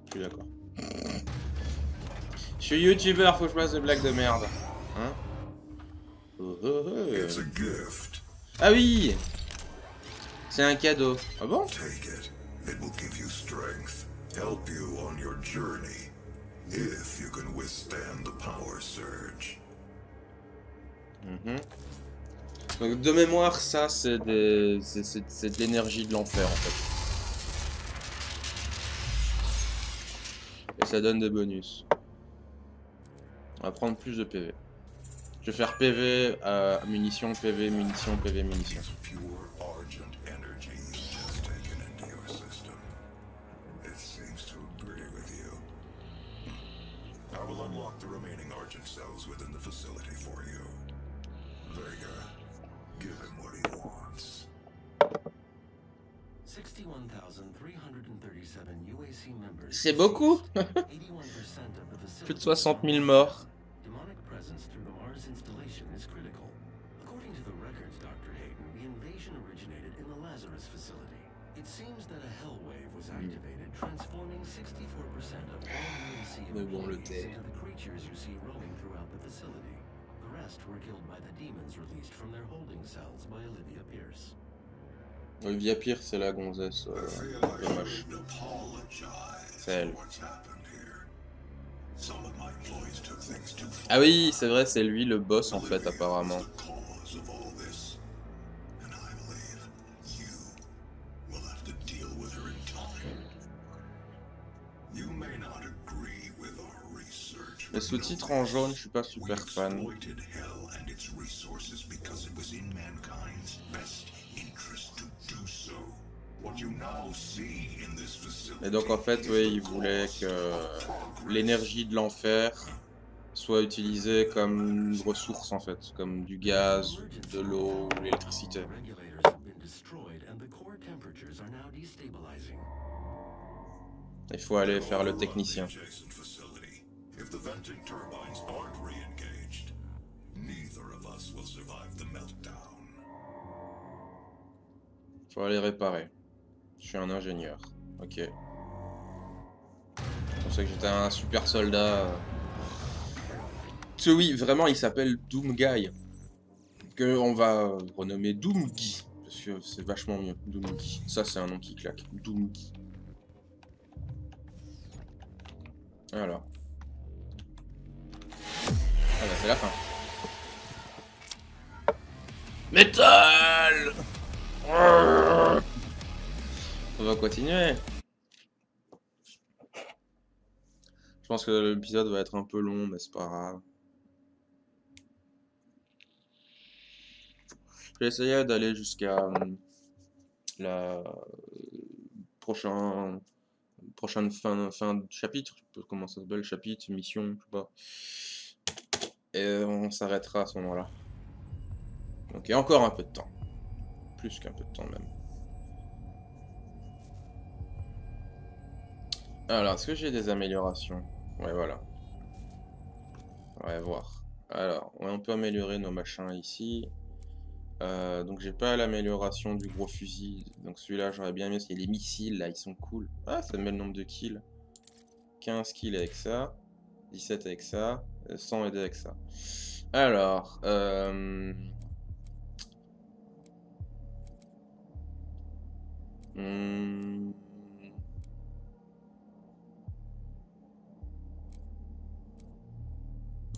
S1: Je suis d'accord. Je suis youtubeur, faut que je fasse des blagues de merde. Hein?
S3: It's a gift.
S1: Ah oui! C'est un cadeau. Ah bon?
S3: Take it. It will give you strength, help you on your journey, if you can withstand the power surge.
S1: Donc de mémoire, ça c'est de l'énergie de l'enfer en fait. Et ça donne des bonus. On va prendre plus de PV. Je vais faire PV, munitions, PV, munitions, PV, munitions.
S3: Pure argent energy just taken into your system. It seems to agree with you. I will unlock the remaining argent cells within the facility for you. Vega, give him what he wants.
S2: 61,337 UAC members.
S1: C'est beaucoup.
S2: 81% of the facility.
S1: Plus de 60 000 morts.
S2: Demonic presence through the Mars installation is critical. According to the records, Dr. Hayden, the invasion originated in the Lazarus facility. It seems that a hell wave was activated, transforming 64% of all UAC employees into the creatures you see roaming throughout the facility. The rest were killed by the demons released from their holding cells by Olivia Pierce.
S1: Olivia Pierce, c'est la gonzesse.
S3: I feel I
S1: Dommage.
S3: should apologize
S1: C'est elle.
S3: for what's happened here. Some of my employees took things too far.
S1: Ah oui, c'est vrai, c'est lui le boss en fait
S3: Olivia
S1: apparemment.
S3: was the cause of all this, and I believe you will have to deal with her in time. You may not agree with our research.
S1: Les sous-titres en jaune, je suis pas super
S3: We
S1: fan.
S3: exploited hell and its resources because it was in mankind's best interest to do so. What you now see in this facility.
S1: Et donc en fait, oui, il voulait que l'énergie de l'enfer soit utilisé comme une ressource en fait, comme du gaz, de l'eau, ou l'électricité. Il faut aller faire le technicien. Faut aller réparer. Je suis un ingénieur. Ok. Je pensais que j'étais un super soldat. Oui, vraiment, il s'appelle Doomguy. Que on va renommer Doomguy. Parce que c'est vachement mieux. Doomguy. Ça, c'est un nom qui claque. Doomguy. Alors. Ah bah, c'est la fin. Métal! On va continuer. Je pense que l'épisode va être un peu long, mais c'est pas grave. Je vais essayer d'aller jusqu'à la prochaine fin de chapitre. Je sais pas comment ça s'appelle, chapitre, mission, je sais pas. Et on s'arrêtera à ce moment-là. Donc il y a encore un peu de temps. Plus qu'un peu de temps même. Alors, est-ce que j'ai des améliorations? Ouais, voilà. On va voir. Alors, ouais, on peut améliorer nos machins ici. Donc j'ai pas l'amélioration du gros fusil. Donc celui-là, j'aurais bien aimé parce qu'il y a les missiles, là, ils sont cool. Ah, ça me met le nombre de kills. 15 kills avec ça. 17 avec ça. 100 aidés avec ça. Alors,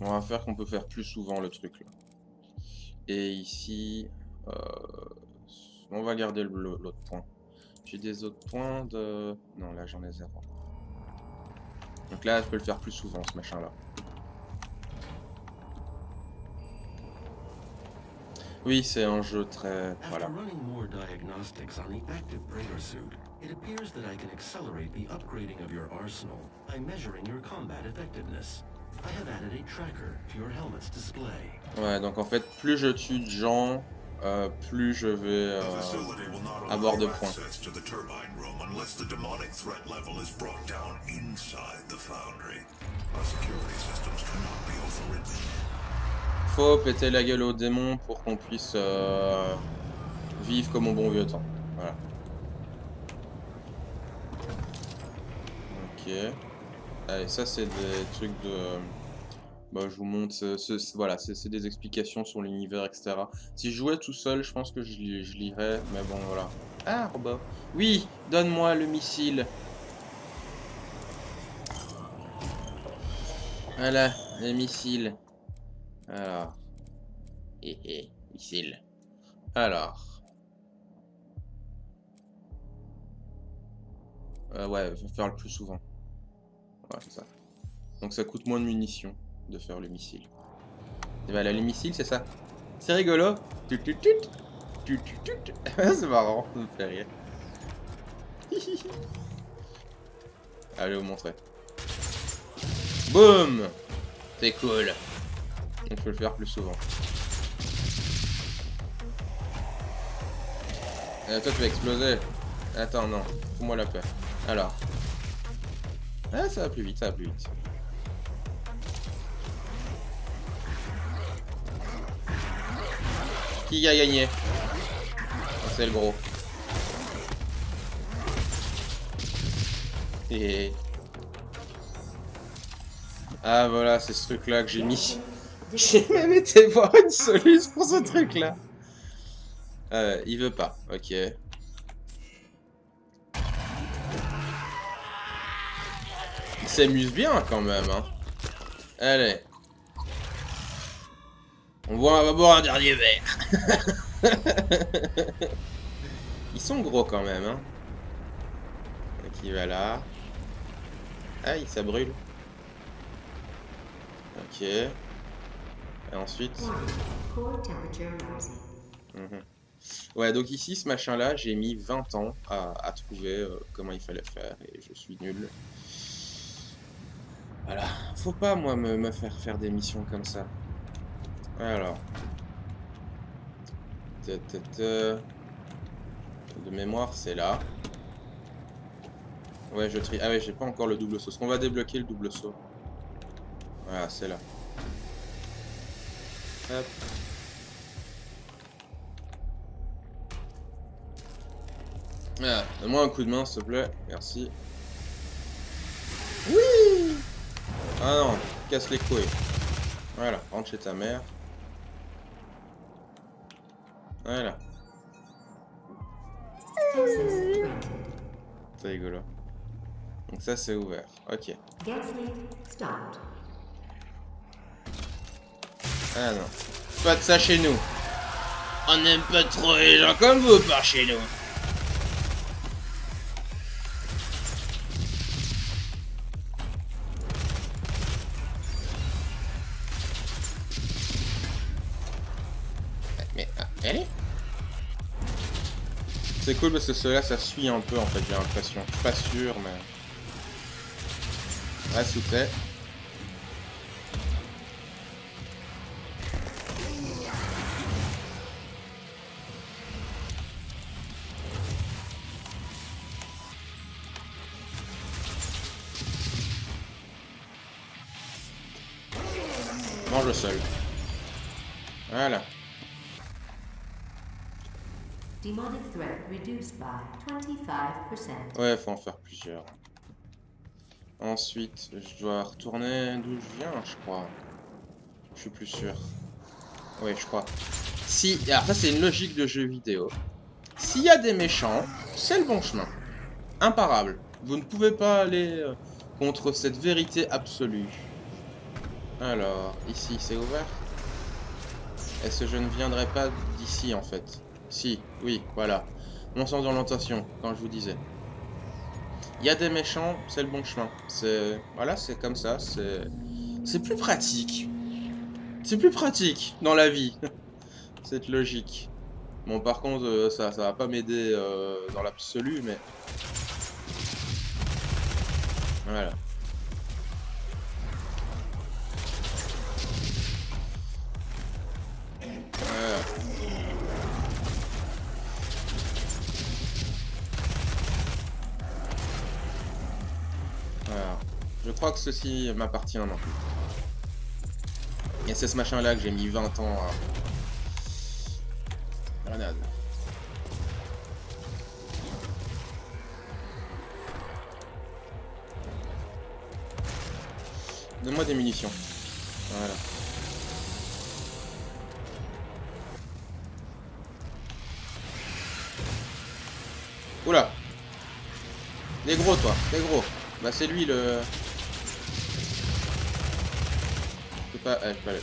S1: on va faire qu'on peut faire plus souvent le truc là. Et ici, on va garder l'autre point. J'ai des autres points de... Non, là j'en ai 0. Donc là, je peux le faire plus souvent, ce machin-là. Oui, c'est un jeu très... Voilà.
S2: It appears that I can accelerate the upgrading of your arsenal by measuring your combat effectiveness. I have added a tracker to your helmet's display.
S1: Ouais, donc en fait, plus je tue de gens, plus je vais avoir de points. Faut péter la gueule aux démons pour qu'on puisse vivre comme au bon vieux temps. Voilà. Ok. Allez, ça c'est des trucs de... Bah, je vous montre, voilà, c'est des explications sur l'univers, etc. Si je jouais tout seul, je pense que je lirais, mais bon, voilà. Ah, bah. Oui, donne-moi le missile. Voilà, le missile. Alors. Missile. Alors. Ouais, faut faire le plus souvent. Ouais, c'est ça. Donc ça coûte moins de munitions de faire le missile. Et voilà, le missile, c'est ça. C'est rigolo. C'est marrant, ça me fait rire. Allez, vous montrer. Boum. C'est cool. Donc je peux le faire plus souvent. Toi, tu vas exploser. Attends, non. Fous-moi la paix. Alors. Ah, ça va plus vite, ça va plus vite. Qui a gagné? C'est le gros. Et... Ah voilà, c'est ce truc là que j'ai mis. J'ai même été voir une solution pour ce truc là. Il veut pas, ok. Il s'amuse bien quand même, hein. Allez. On va boire un dernier verre. Ils sont gros quand même, hein. Donc il va là. Aïe, ça brûle. Ok. Et ensuite... Ouais, donc ici, ce machin-là, j'ai mis 20 ans à trouver comment il fallait faire. Et je suis nul. Voilà, faut pas moi me faire faire des missions comme ça. Alors, de mémoire, c'est là. Ouais, je trie. Ah ouais, j'ai pas encore le double saut. Est-ce qu'on va débloquer le double saut? Voilà, c'est là. Hop. Voilà, donne-moi un coup de main, s'il te plaît. Merci. Oui! Ah non, casse les couilles. Voilà, rentre chez ta mère. Voilà,
S4: Access granted.
S1: c'est rigolo. Donc ça, c'est ouvert. Ok.
S4: Gaslink stopped.
S1: Ah non. Pas de ça chez nous. On n'aime pas trop les gens comme vous par chez nous. Mais, allez. C'est cool parce que cela, ça suit un peu en fait, j'ai l'impression. Je suis pas sûr, mais... Ouais, sous-tête. Mange le sol. Voilà.
S4: Demonic threat reduced by 25%.
S1: Ouais, faut en faire plusieurs. Ensuite, je dois retourner d'où je viens, je crois. Je suis plus sûr. Ouais, je crois. Si, alors ça c'est une logique de jeu vidéo. S'il y a des méchants, c'est le bon chemin. Imparable. Vous ne pouvez pas aller contre cette vérité absolue. Alors, ici c'est ouvert. Est-ce que je ne viendrai pas d'ici en fait? Si, oui, voilà. Mon sens d'orientation, quand je vous disais. Il y a des méchants, c'est le bon chemin. C'est... Voilà, c'est comme ça, c'est plus pratique. C'est plus pratique dans la vie. Cette logique. Bon, par contre, ça va pas m'aider dans l'absolu, mais... Voilà. Voilà. Voilà. Je crois que ceci m'appartient maintenant. Et c'est ce machin-là que j'ai mis 20 ans à... Grenade. Donne-moi des munitions. Voilà. Oula! Des gros, toi, des gros. Bah, c'est lui le... Je peux pas... je peux pas aller.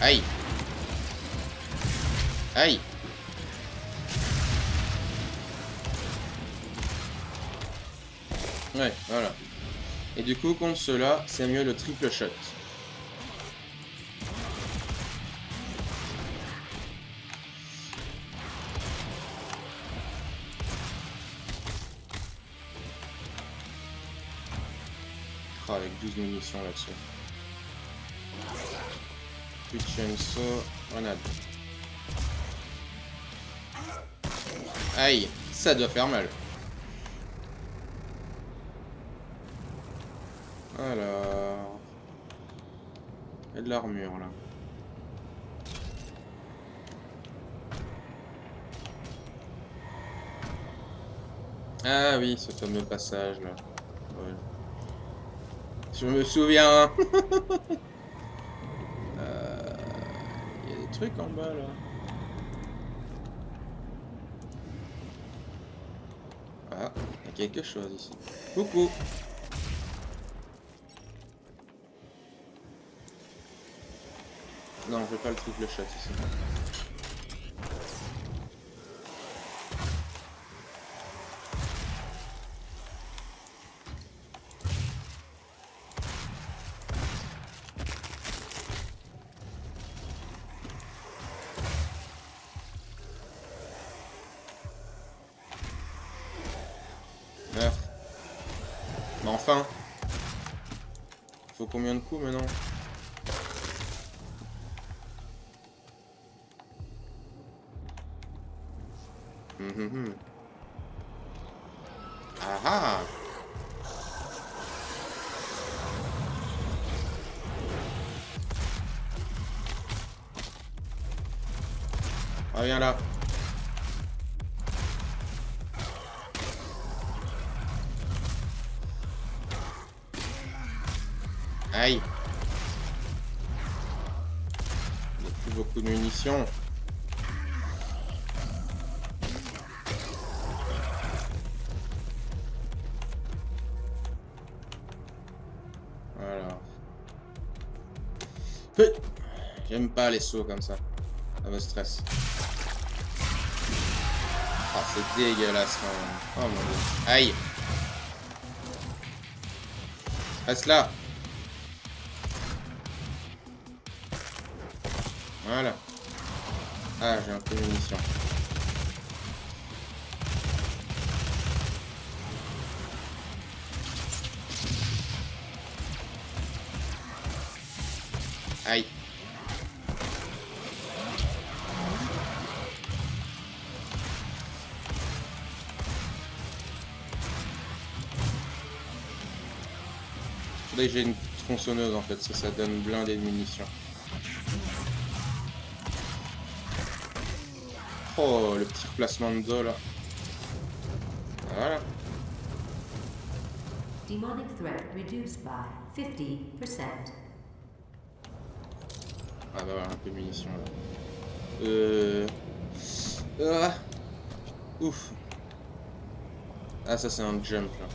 S1: Aïe! Aïe! Ouais, voilà. Et du coup, contre ceux-là, c'est mieux le triple shot. Oh, avec 12 munitions là-dessus. Quick chainsaw, grenade. Aïe, ça doit faire mal. Alors... Il y a de l'armure là. Ah oui, ce fameux passage là. Ouais. Je me souviens. Il y a des trucs en bas là. Ah, il y a quelque chose ici. Coucou. Non, je veux pas le triple shot ici. Mais enfin. Faut combien de coups maintenant? Ah ah. Ah, viens là. Aïe. Il n'y a plus beaucoup de munitions. Voilà. J'aime pas les sauts comme ça. Ça me stresse. Ah, c'est dégueulasse quand même. Oh mon dieu. Aïe. Reste là. Voilà. Ah, j'ai un peu de munitions. Aïe. Faudrait que j'ai une tronçonneuse en fait, ça donne blindé de munitions. Oh, le petit replacement de dos là. Voilà.
S4: Demonic threat reduced by 50%.
S1: Ah bah voilà, un peu de munitions là. Ah. Ouf. Ah ça c'est un jump là.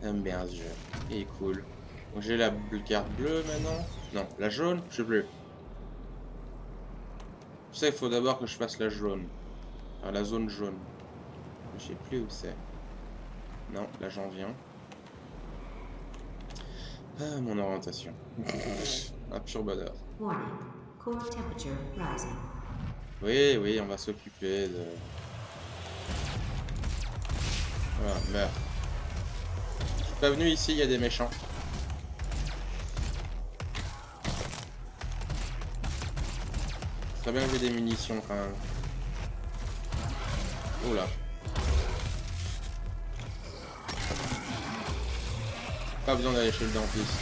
S1: J'aime bien ce jeu. Il est cool. Donc j'ai la carte bleue maintenant. Non, la jaune, je sais plus. Je sais, il faut d'abord que je fasse la jaune. Enfin, la zone jaune. Je sais plus où c'est. Non, là j'en viens. Ah, mon orientation. Un pur bonheur.
S4: Warning. Core temperature rising.
S1: Oui, oui, on va s'occuper de... Voilà, meurs. Je suis pas venu ici, il y a des méchants. Très bien que j'ai des munitions quand même. Oula. Pas besoin d'aller chez le dentiste.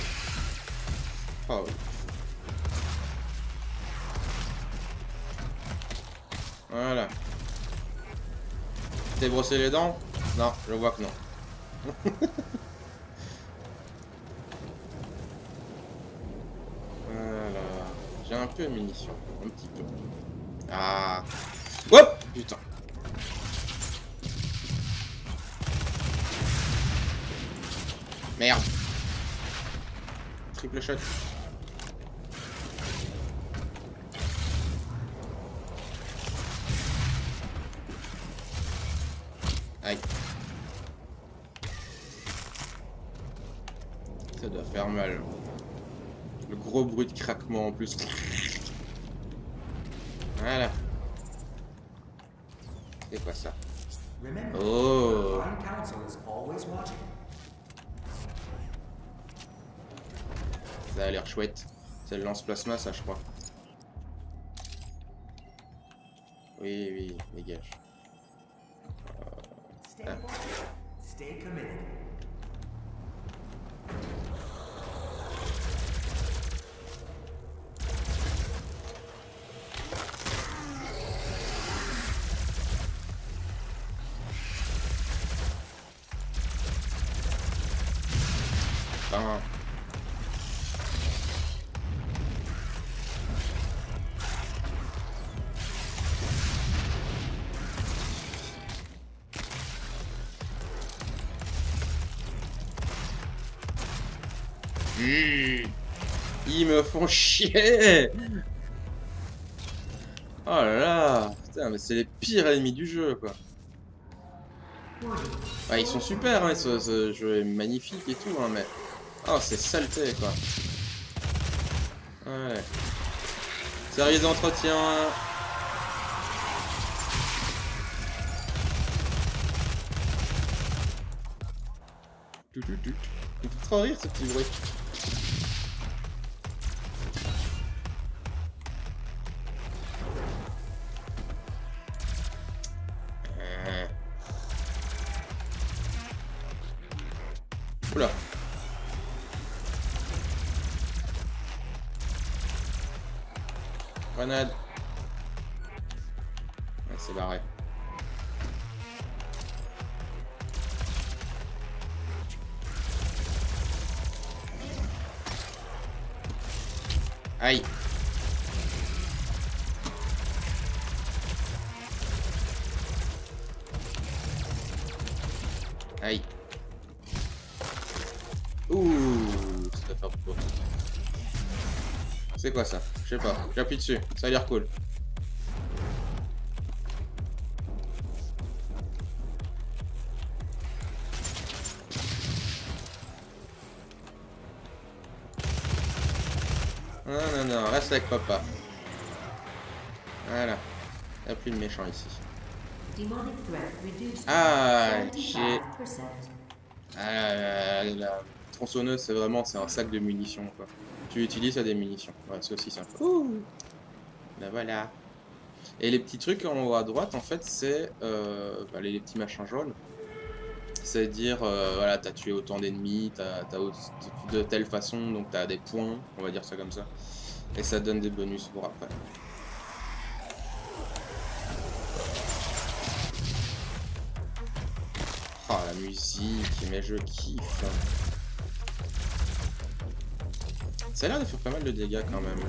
S1: Oh. Voilà. T'es brossé les dents? Non, je vois que non. Voilà. J'ai un peu de munitions. Un petit peu. Ah. Hop! Putain. Merde. Triple shot. Aïe. Ça doit faire mal. Le gros bruit de craquement en plus. Voilà. C'est quoi ça? Oh. Ça a l'air chouette. C'est le lance-plasma, ça, je crois. Oui, oui, dégage. Ah.
S5: Stay committed.
S1: Ben... Ils me font chier. Oh là là. Putain, mais c'est les pires ennemis du jeu, quoi. Ah, ils sont super, hein, ce jeu est magnifique et tout, hein, mais... Oh, c'est saleté, quoi. Ouais. Série d'entretien. Il me fait trop rire ce petit bruit. Oula. Grenade. Ouais, c'est barré. Aïe. Aïe. Ouh, ça va faire beaucoup. C'est quoi ça? Je sais pas. J'appuie dessus. Ça a l'air cool. Non, non, non. Reste avec papa. Voilà. Il n'y a plus de méchants ici. Ah, j'ai... Ah, la tronçonneuse, c'est vraiment un sac de munitions, quoi. Tu utilises à des munitions. Ouais, c'est aussi sympa. Ouh. Ben voilà. Et les petits trucs en haut à droite, en fait, c'est les petits machins jaunes. C'est dire, voilà, t'as tué autant d'ennemis, t'as de telle façon, donc t'as des points, on va dire ça comme ça. Et ça donne des bonus pour après. Oh, la musique, mais je kiffe. Ça a l'air de faire pas mal de dégâts quand même.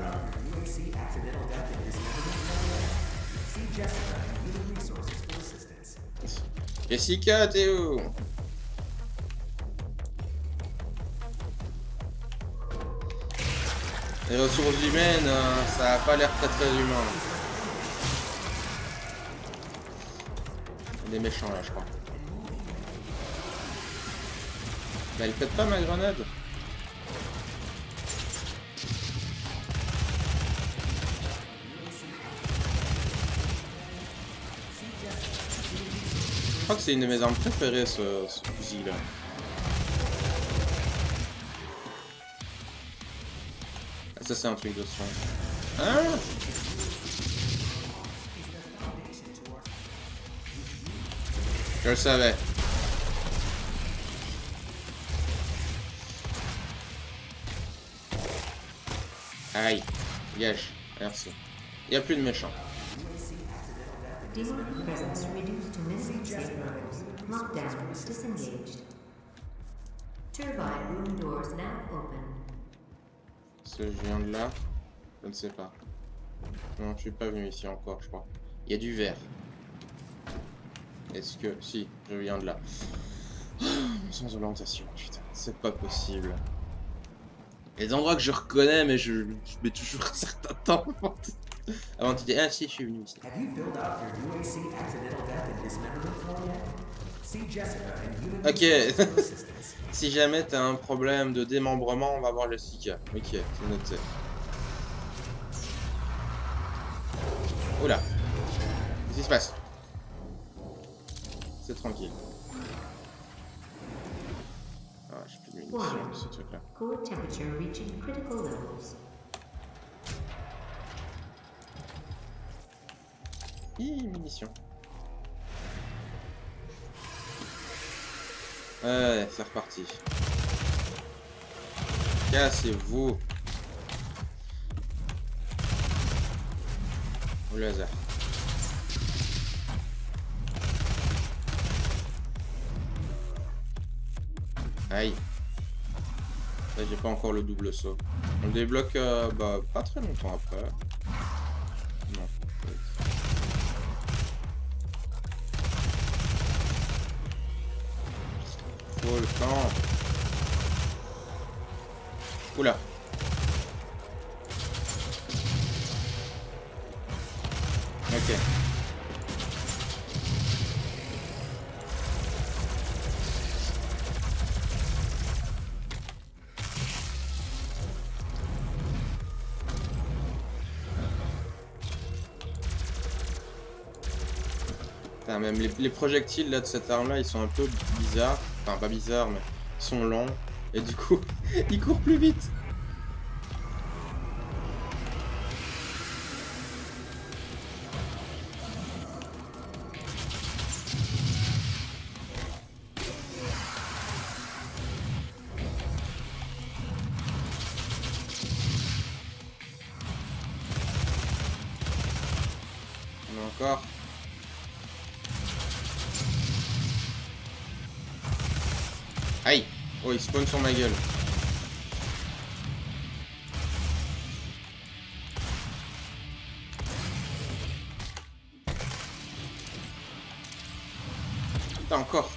S1: Jessica, t'es où? Les ressources humaines, ça a pas l'air très humain. Il y a des méchants là, je crois. Bah, elle pète pas ma grenade. Je crois que c'est une de mes armes préférées, ce fusil là. Ah, ça c'est un truc de son. Hein? Je le savais. Aïe, gâche, merci. Il n'y a plus de méchants.
S4: Demonic presence reduced to minimum safe levels. Lockdown disengaged. Turbine room doors now open.
S1: Est-ce que je viens de là? Je ne sais pas. Non, je suis pas venu ici encore, je crois. Il y a du verre. Est-ce que... Si, je viens de là. Sans orientation, putain, c'est pas possible. Il y a des endroits que je reconnais, mais je mets toujours un certain temps avant de dire, ah si, je suis venu ici. Ok. Si jamais t'as un problème de démembrement, on va voir Jessica. Ok, c'est noté. Oula. Qu'est-ce qui se passe? C'est tranquille. Ah, j'ai plus de munitions, ce truc-là.
S4: Core temperature reaching critical levels.
S1: Munitions. Ouais, c'est reparti. Cassez-vous. Au laser. Aïe. Là, j'ai pas encore le double saut. On le débloque pas très longtemps après. Non. Faut le temps. Oula. Ok. Putain, même les projectiles là de cette arme là, ils sont un peu bizarres. Enfin, pas bizarres, mais sont lents. Et du coup, ils courent plus vite. Encore. Aïe. Oh, il spawn sur ma gueule. Putain, encore.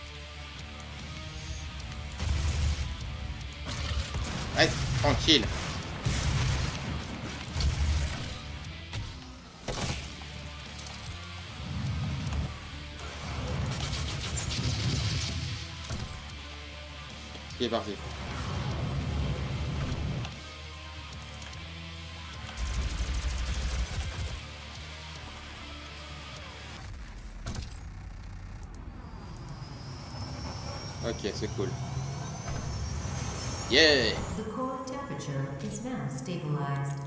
S1: Allez, tranquille. Il est parti. Ok, c'est cool. Yeah!
S4: The core temperature is now stabilized.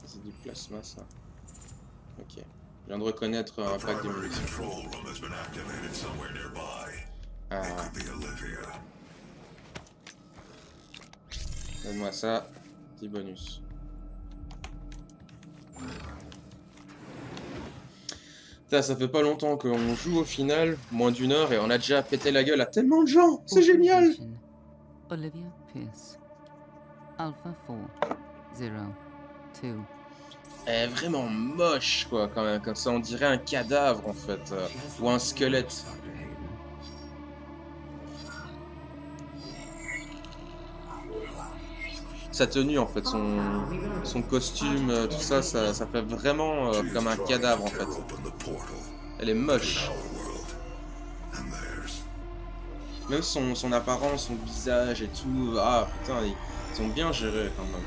S1: C'est du plasma, ça. Ok. Je viens de reconnaître un pack de munitions. Ah. Donne-moi ça. Petit bonus. Putain, ça fait pas longtemps qu'on joue au final, moins d'une heure, et on a déjà pété la gueule à tellement de gens. C'est génial!
S6: Olivia Pierce. Alpha 402.
S1: Elle est vraiment moche, quoi, quand même. Comme ça, on dirait un cadavre, en fait. Ou un squelette. Sa tenue, en fait, son costume, tout ça, ça fait vraiment comme un cadavre, en fait. Elle est moche. Même son apparence, son visage et tout. Ah, putain, ils ont bien géré, quand même.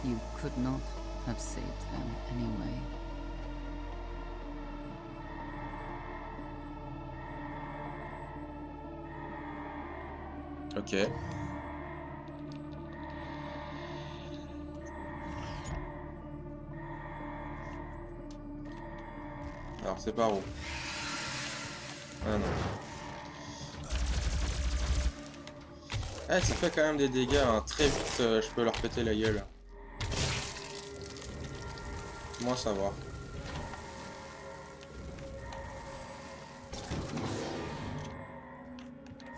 S6: You could not have saved them anyway.
S1: Ok. Alors c'est par où? Ah non. Ah, ça fait quand même des dégâts, hein. Très vite je peux leur péter la gueule. Moi ça va.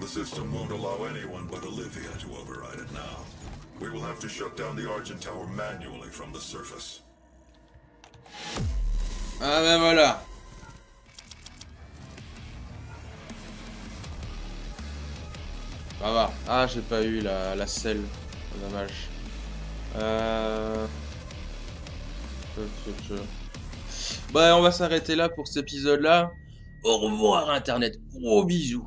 S3: The system won't allow anyone but Olivia to override it now. We will have to shut down the Argent Tower manually from the surface.
S1: Ah ben voilà. Ça va. Ah, j'ai pas eu la selle. Dommage. Bah, on va s'arrêter là pour cet épisode-là. Au revoir Internet. Gros bisous.